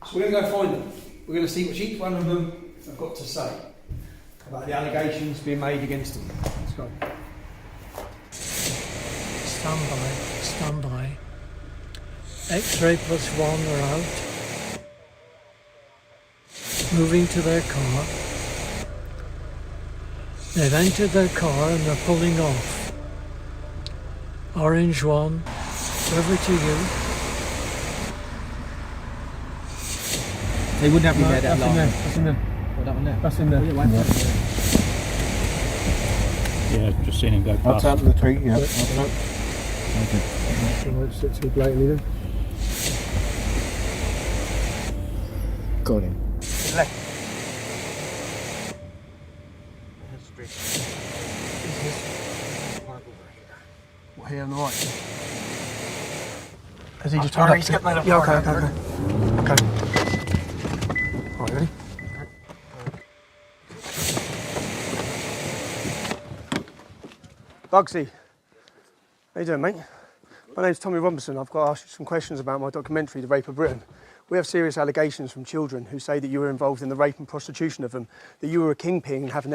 So we're going to go find them. We're going to see what each one of them have got to say about the allegations being made against them. Let's go. Stand by. X-ray +1 are out. Moving to their car. They've entered their car and they're pulling off. Orange 1, over to you. They wouldn't have been there that long. That's in there. Oh, that one there? That's in there. Yeah, just seen him go past. That's out of the tree, yeah. Okay. You won't sit too blatantly then. Got him. Left. What, here on the right? Has he just tied up? Yeah, okay. Okay. Right, ready? Bugsy. How you doing, mate? My name's Tommy Robinson. I've got to ask you some questions about my documentary, The Rape of Britain. We have serious allegations from children who say that you were involved in the rape and prostitution of them, that you were a kingpin and having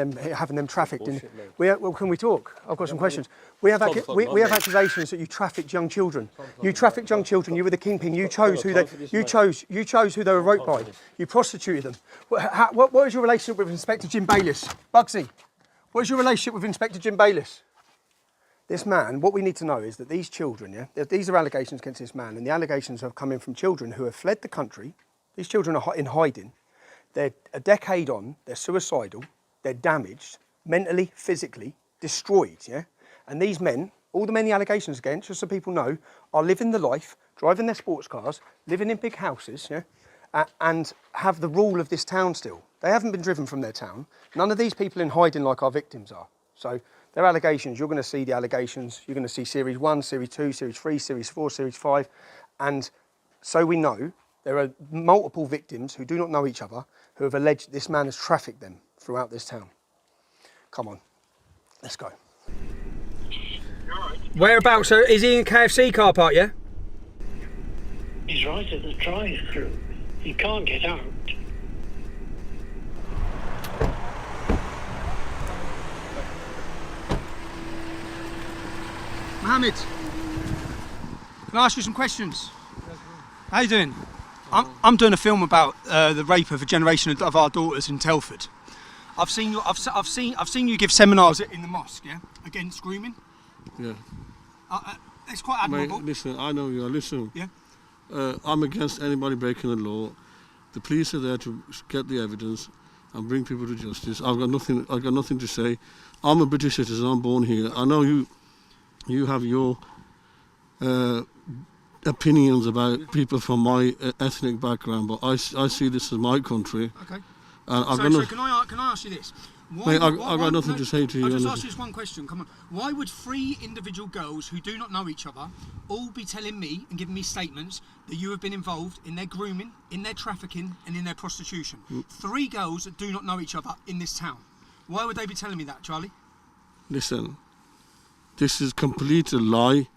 them trafficked. Well, can we talk? I've got some questions. We have accusations that you trafficked young children. You trafficked young children. You were the kingpin. You chose who they were raped by. You prostituted them. What is your relationship with Inspector Jim Bayliss? Bugsy, what is your relationship with Inspector Jim Bayliss? This man, what we need to know is that these children, these are allegations against this man, and the allegations have come in from children who have fled the country. These children are in hiding. They're a decade on, they're suicidal, they're damaged, mentally, physically, destroyed, And these men, all the many allegations against, just so people know, are living the life, driving their sports cars, living in big houses, and have the rule of this town still. They haven't been driven from their town. None of these people in hiding like our victims are. So, they're allegations. You're going to see the allegations. You're going to see Series 1, Series 2, Series 3, Series 4, Series 5. And so we know there are multiple victims who do not know each other who have alleged this man has trafficked them throughout this town. Come on, let's go. Whereabouts? So is he in KFC car park, yeah? He's right at the drive-through. He can't get out. Mohammed, can I ask you some questions? How you doing? I'm doing a film about the rape of a generation of our daughters in Telford. I've seen you give seminars in the mosque, against grooming. Yeah. It's quite admirable. Mate, listen, I know you are. Listen. Yeah. I'm against anybody breaking the law. The police are there to get the evidence and bring people to justice. I've got nothing to say. I'm a British citizen. I'm born here. I know you have your opinions about people from my ethnic background, but I see this as my country. Okay. And so can I ask you this? I've got nothing to say to you. I'll just ask you this one question. Come on. Why would 3 individual girls who do not know each other all be telling me and giving me statements that you have been involved in their grooming, in their trafficking, and in their prostitution? 3 girls that do not know each other in this town. Why would they be telling me that, Charlie? Listen, this is complete a lie.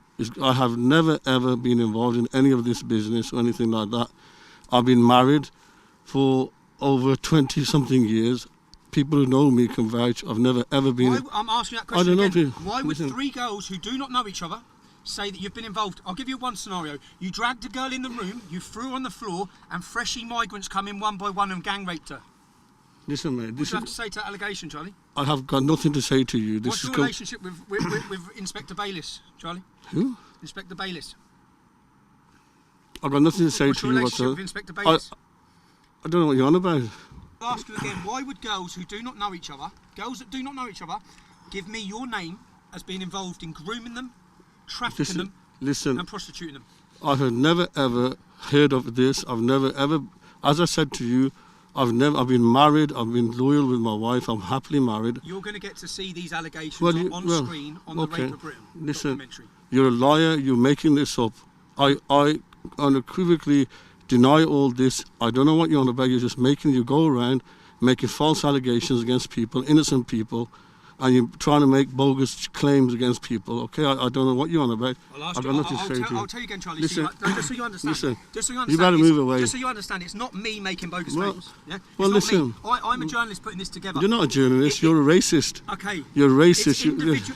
I have never ever been involved in any of this business or anything like that. I've been married for over 20-something years. People who know me can vouch. I've never ever been. I'm asking that question I don't again. know. Why would 3 girls who do not know each other say that you've been involved? I'll give you one scenario. You dragged a girl in the room, you threw her on the floor, and freshie migrants come in one by one and gang raped her. Listen, mate. What do you have to say to that allegation, Charlie? I have got nothing to say to you. What's your relationship with Inspector Bayliss, Charlie? Who? Inspector Bayliss. I've got nothing to say to you. What's your relationship with Inspector Bayliss? I don't know what you're on about. I'll ask you again, why would girls who do not know each other, give me your name as being involved in grooming them, trafficking them, and prostituting them? I have never ever heard of this. I've never ever, as I said to you, I've been married, I've been loyal with my wife, I'm happily married. You're going to get to see these allegations on screen on the Rape of Britain documentary. You're a liar, you're making this up. I unequivocally deny all this. I don't know what you're on about. You go around making false allegations against people, innocent people, and you're trying to make bogus claims against people. Okay, I don't know what you're on about. I've got nothing to say to you. I'll tell you again, Charlie. Listen, just so you understand. You better move away. Just so you understand, it's not me making bogus claims. Yeah? Well, listen. I'm a journalist putting this together. You're not a journalist. You're a racist. Okay. You're a racist.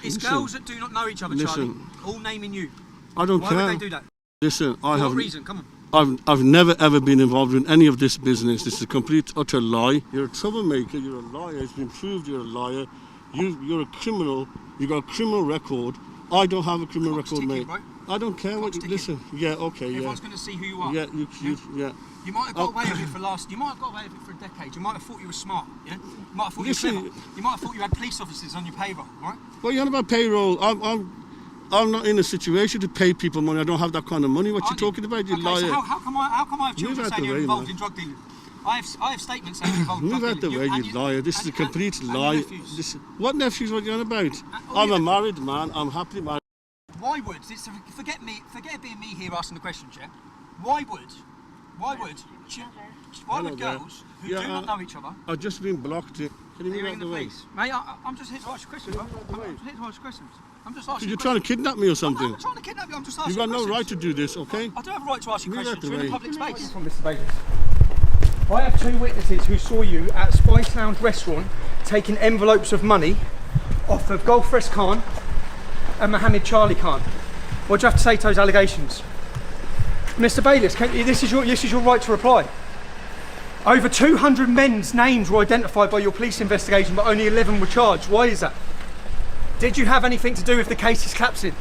It's girls that do not know each other, Charlie. All naming you. I don't care. Why would they do that? Listen, For what reason? Come on. I've never ever been involved in any of this business. This is a complete, utter lie. You're a troublemaker. You're a liar. It's been proved you're a liar. You're a criminal. You got a criminal record. I don't have a criminal record, mate. Right? I don't care what you listen. Yeah, okay, Everyone's going to see who you are. Yeah, yeah. You might have got away with it You might have got away with it for a decade. You might have thought you were smart. Yeah. You might have thought you were clever. You might have thought you had police officers on your payroll. Right? Well, you're on about payroll. I'm not in a situation to pay people money. I don't have that kind of money. What you talking about, you liar? So how come I have children saying you're involved in drug dealing? I have statements saying you're involved in drug dealing. Move out the way, you liar. This is a complete lie. What nephews? What are you on about? I'm a married man. I'm happily married. Why would? Forget it being me here asking the questions, yeah? Why would girls who do not know each other... I've just been blocked. Can you move out the way? Mate, I'm just here to ask you questions. I'm just here to ask you questions. I'm just asking You're trying to kidnap me or something? I'm not trying to kidnap you, I'm just asking You've got no right to do this, okay? I do have a right to ask you questions. You're in a public space. From Mr. Bayless. I have 2 witnesses who saw you at Spice Lounge restaurant taking envelopes of money off of Gulfrest Khan and Mohammed Charlie Khan. What do you have to say to those allegations? Mr. Bayless, this is your right to reply. Over 200 men's names were identified by your police investigation, but only 11 were charged. Why is that? Did you have anything to do with the cases collapsing?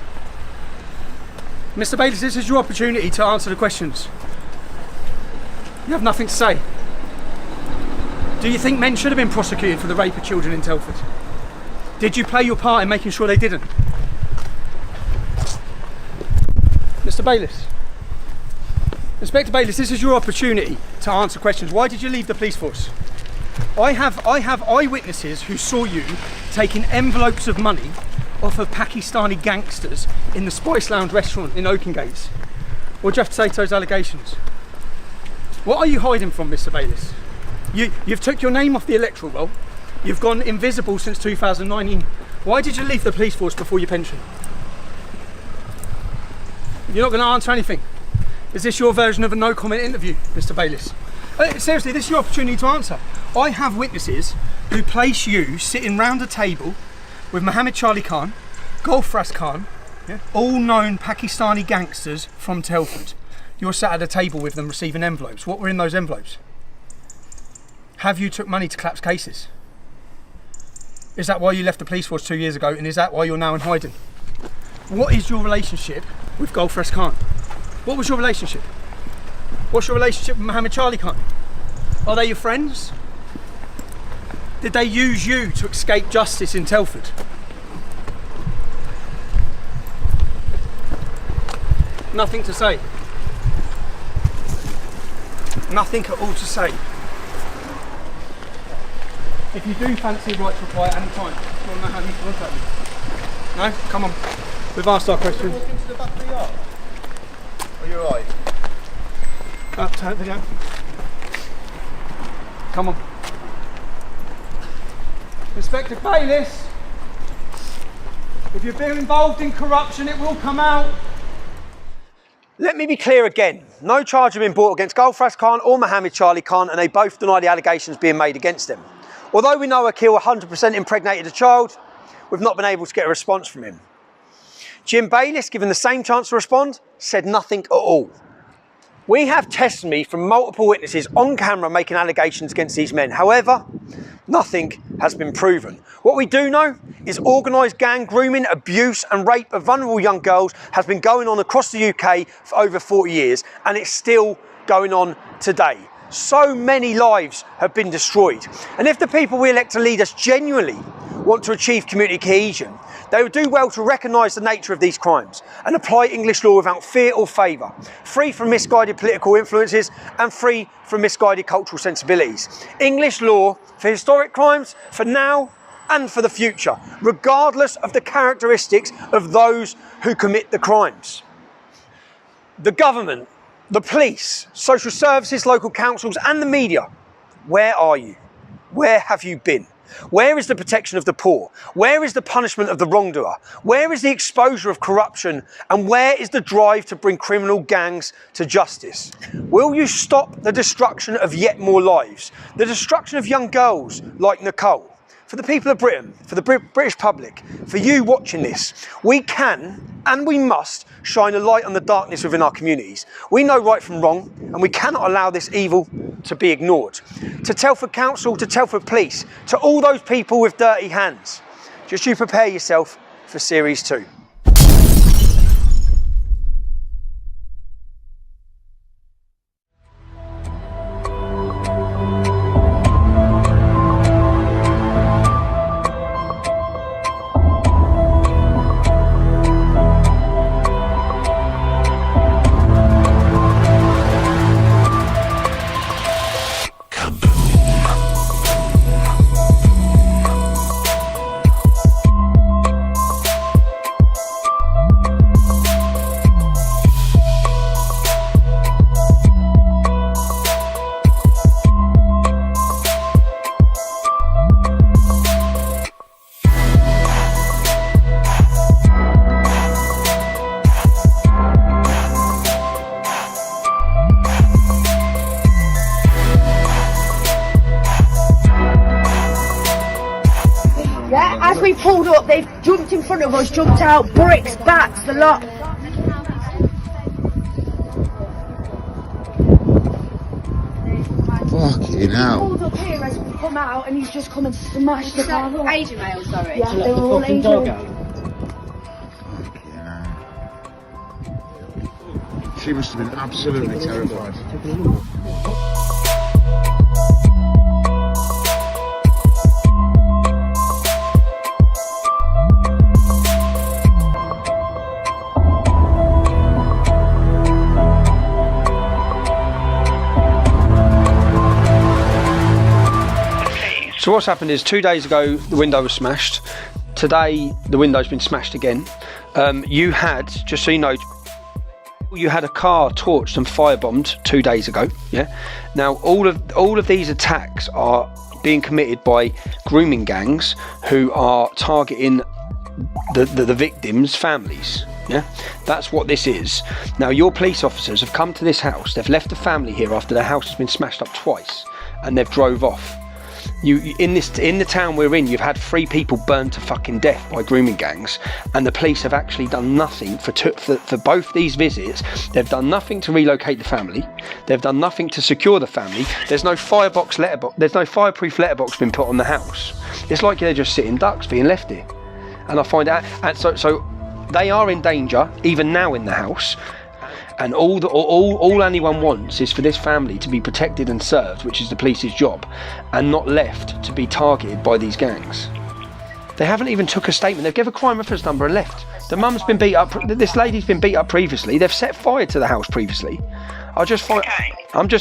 Mr. Bayless, this is your opportunity to answer the questions. You have nothing to say. Do you think men should have been prosecuted for the rape of children in Telford? Did you play your part in making sure they didn't? Mr. Bayless. Inspector Bayless, this is your opportunity to answer questions. Why did you leave the police force? I have eyewitnesses who saw you taking envelopes of money off of Pakistani gangsters in the Spice Lounge restaurant in Oakengates. What do you have to say to those allegations? What are you hiding from, Mr. Bayless? You've took your name off the electoral roll. You've gone invisible since 2019. Why did you leave the police force before your pension? You're not going to answer anything. Is this your version of a no-comment interview, Mr. Bayless? Seriously, this is your opportunity to answer. I have witnesses who place you sitting round a table with Mohammed Charlie Khan, Gulfrest Khan, all known Pakistani gangsters from Telford. You're sat at a table with them receiving envelopes. What were in those envelopes? Have you took money to collapse cases? Is that why you left the police force 2 years ago, and is that why you're now in hiding? What is your relationship with Gulfrest Khan? What was your relationship? What's your relationship with Mohammed Charlie Khan? Are they your friends? Did they use you to escape justice in Telford? Nothing to say. Nothing at all to say. If you do fancy a right to reply at any time, you want to know how you can contact me. No? Come on. We've asked our question. Walk into the back of the yard. Are you alright? Turn it video. Come on. Inspector Bayless, if you've been involved in corruption, it will come out. Let me be clear again. No charge has been brought against Gulfrest Khan or Mohammed Charlie Khan, and they both deny the allegations being made against them. Although we know Akil 100% impregnated a child, we've not been able to get a response from him. Jim Bayless, given the same chance to respond, said nothing at all. We have testimony from multiple witnesses on camera making allegations against these men. However, nothing has been proven. What we do know is organised gang grooming, abuse and rape of vulnerable young girls has been going on across the UK for over 40 years, and it's still going on today. So many lives have been destroyed. And if the people we elect to lead us genuinely want to achieve community cohesion, they would do well to recognise the nature of these crimes and apply English law without fear or favour, free from misguided political influences and free from misguided cultural sensibilities. English law for historic crimes, for now and for the future, regardless of the characteristics of those who commit the crimes. The government, the police, social services, local councils and the media, where are you? Where have you been? Where is the protection of the poor? Where is the punishment of the wrongdoer? Where is the exposure of corruption? And where is the drive to bring criminal gangs to justice? Will you stop the destruction of yet more lives? The destruction of young girls like Nicole? For the people of Britain, for the British public, for you watching this, we can and we must shine a light on the darkness within our communities. We know right from wrong, and we cannot allow this evil to be ignored. To Telford Council, to Telford Police, to all those people with dirty hands, just you prepare yourself for Series 2. pulled up, they've jumped in front of us, jumped out, bricks, bats, the lot. Fucking hell. Pulled up here as we come out and he's just come and smashed the car up. Asian male, sorry. Yeah, they were all Asian. She must have been absolutely terrified. So what's happened is 2 days ago the window was smashed. Today the window's been smashed again. You had, just so you know, you had a car torched and firebombed 2 days ago. Yeah. Now all of these attacks are being committed by grooming gangs who are targeting the victims' families. Yeah, that's what this is. Now your police officers have come to this house. They've left the family here after their house has been smashed up twice, and they've drove off. In the town we're in, you've had 3 people burned to fucking death by grooming gangs, and the police have actually done nothing for both these visits. They've done nothing to relocate the family. They've done nothing to secure the family. There's no There's no fireproof letterbox been put on the house. It's like they're just sitting ducks being left here. And I find out, and so they are in danger even now in the house. And all anyone wants is for this family to be protected and served, which is the police's job, and not left to be targeted by these gangs. They haven't even took a statement. They've given a crime reference number and left. The mum's been beat up. This lady's been beat up previously. They've set fire to the house previously. I'm just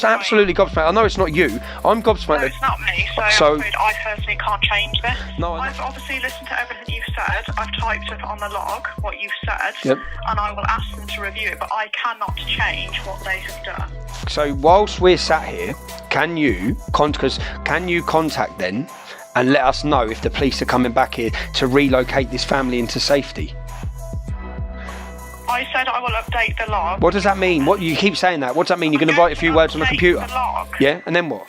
absolutely gobsmacked. I know it's not you. I'm gobsmacked. No, it's not me, so I'm afraid I personally can't change this. No, I've obviously listened to everything you've said. I've typed up on the log what you've said, Yep. and I will ask them to review it, but I cannot change what they have done. So whilst we're sat here, can you contact them and let us know if the police are coming back here to relocate this family into safety? I said I will update the log. What does that mean? What you keep saying that? What does that mean? You're going to write a few words on the computer? The log. Yeah, and then what?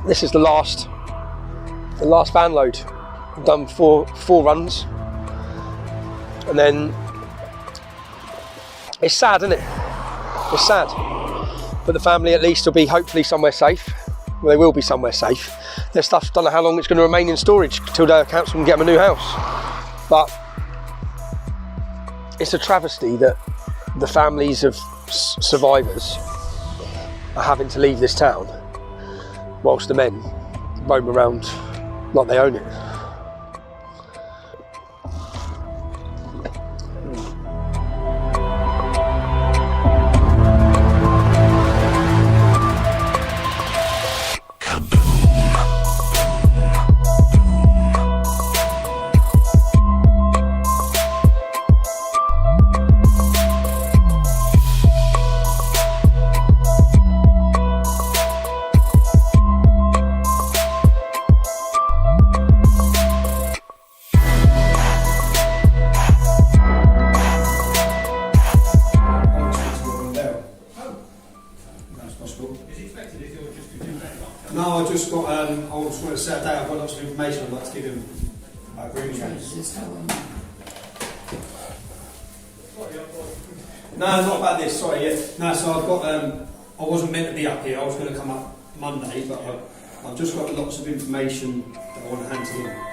This is the last van load. I've done four runs, and then it's sad, isn't it? It's sad. But the family at least will be hopefully somewhere safe. Well, they will be somewhere safe. Their stuff's, don't know how long it's going to remain in storage till the council can get them a new house. But it's a travesty that the families of survivors are having to leave this town whilst the men roam around like they own it. No, I just got, I was going to say today I've got lots of information I'd like to give him about grooming gangs. No, not about this, sorry, yeah. No, so I've got, I wasn't meant to be up here, I was going to come up Monday, but I've just got lots of information that I want to hand to him.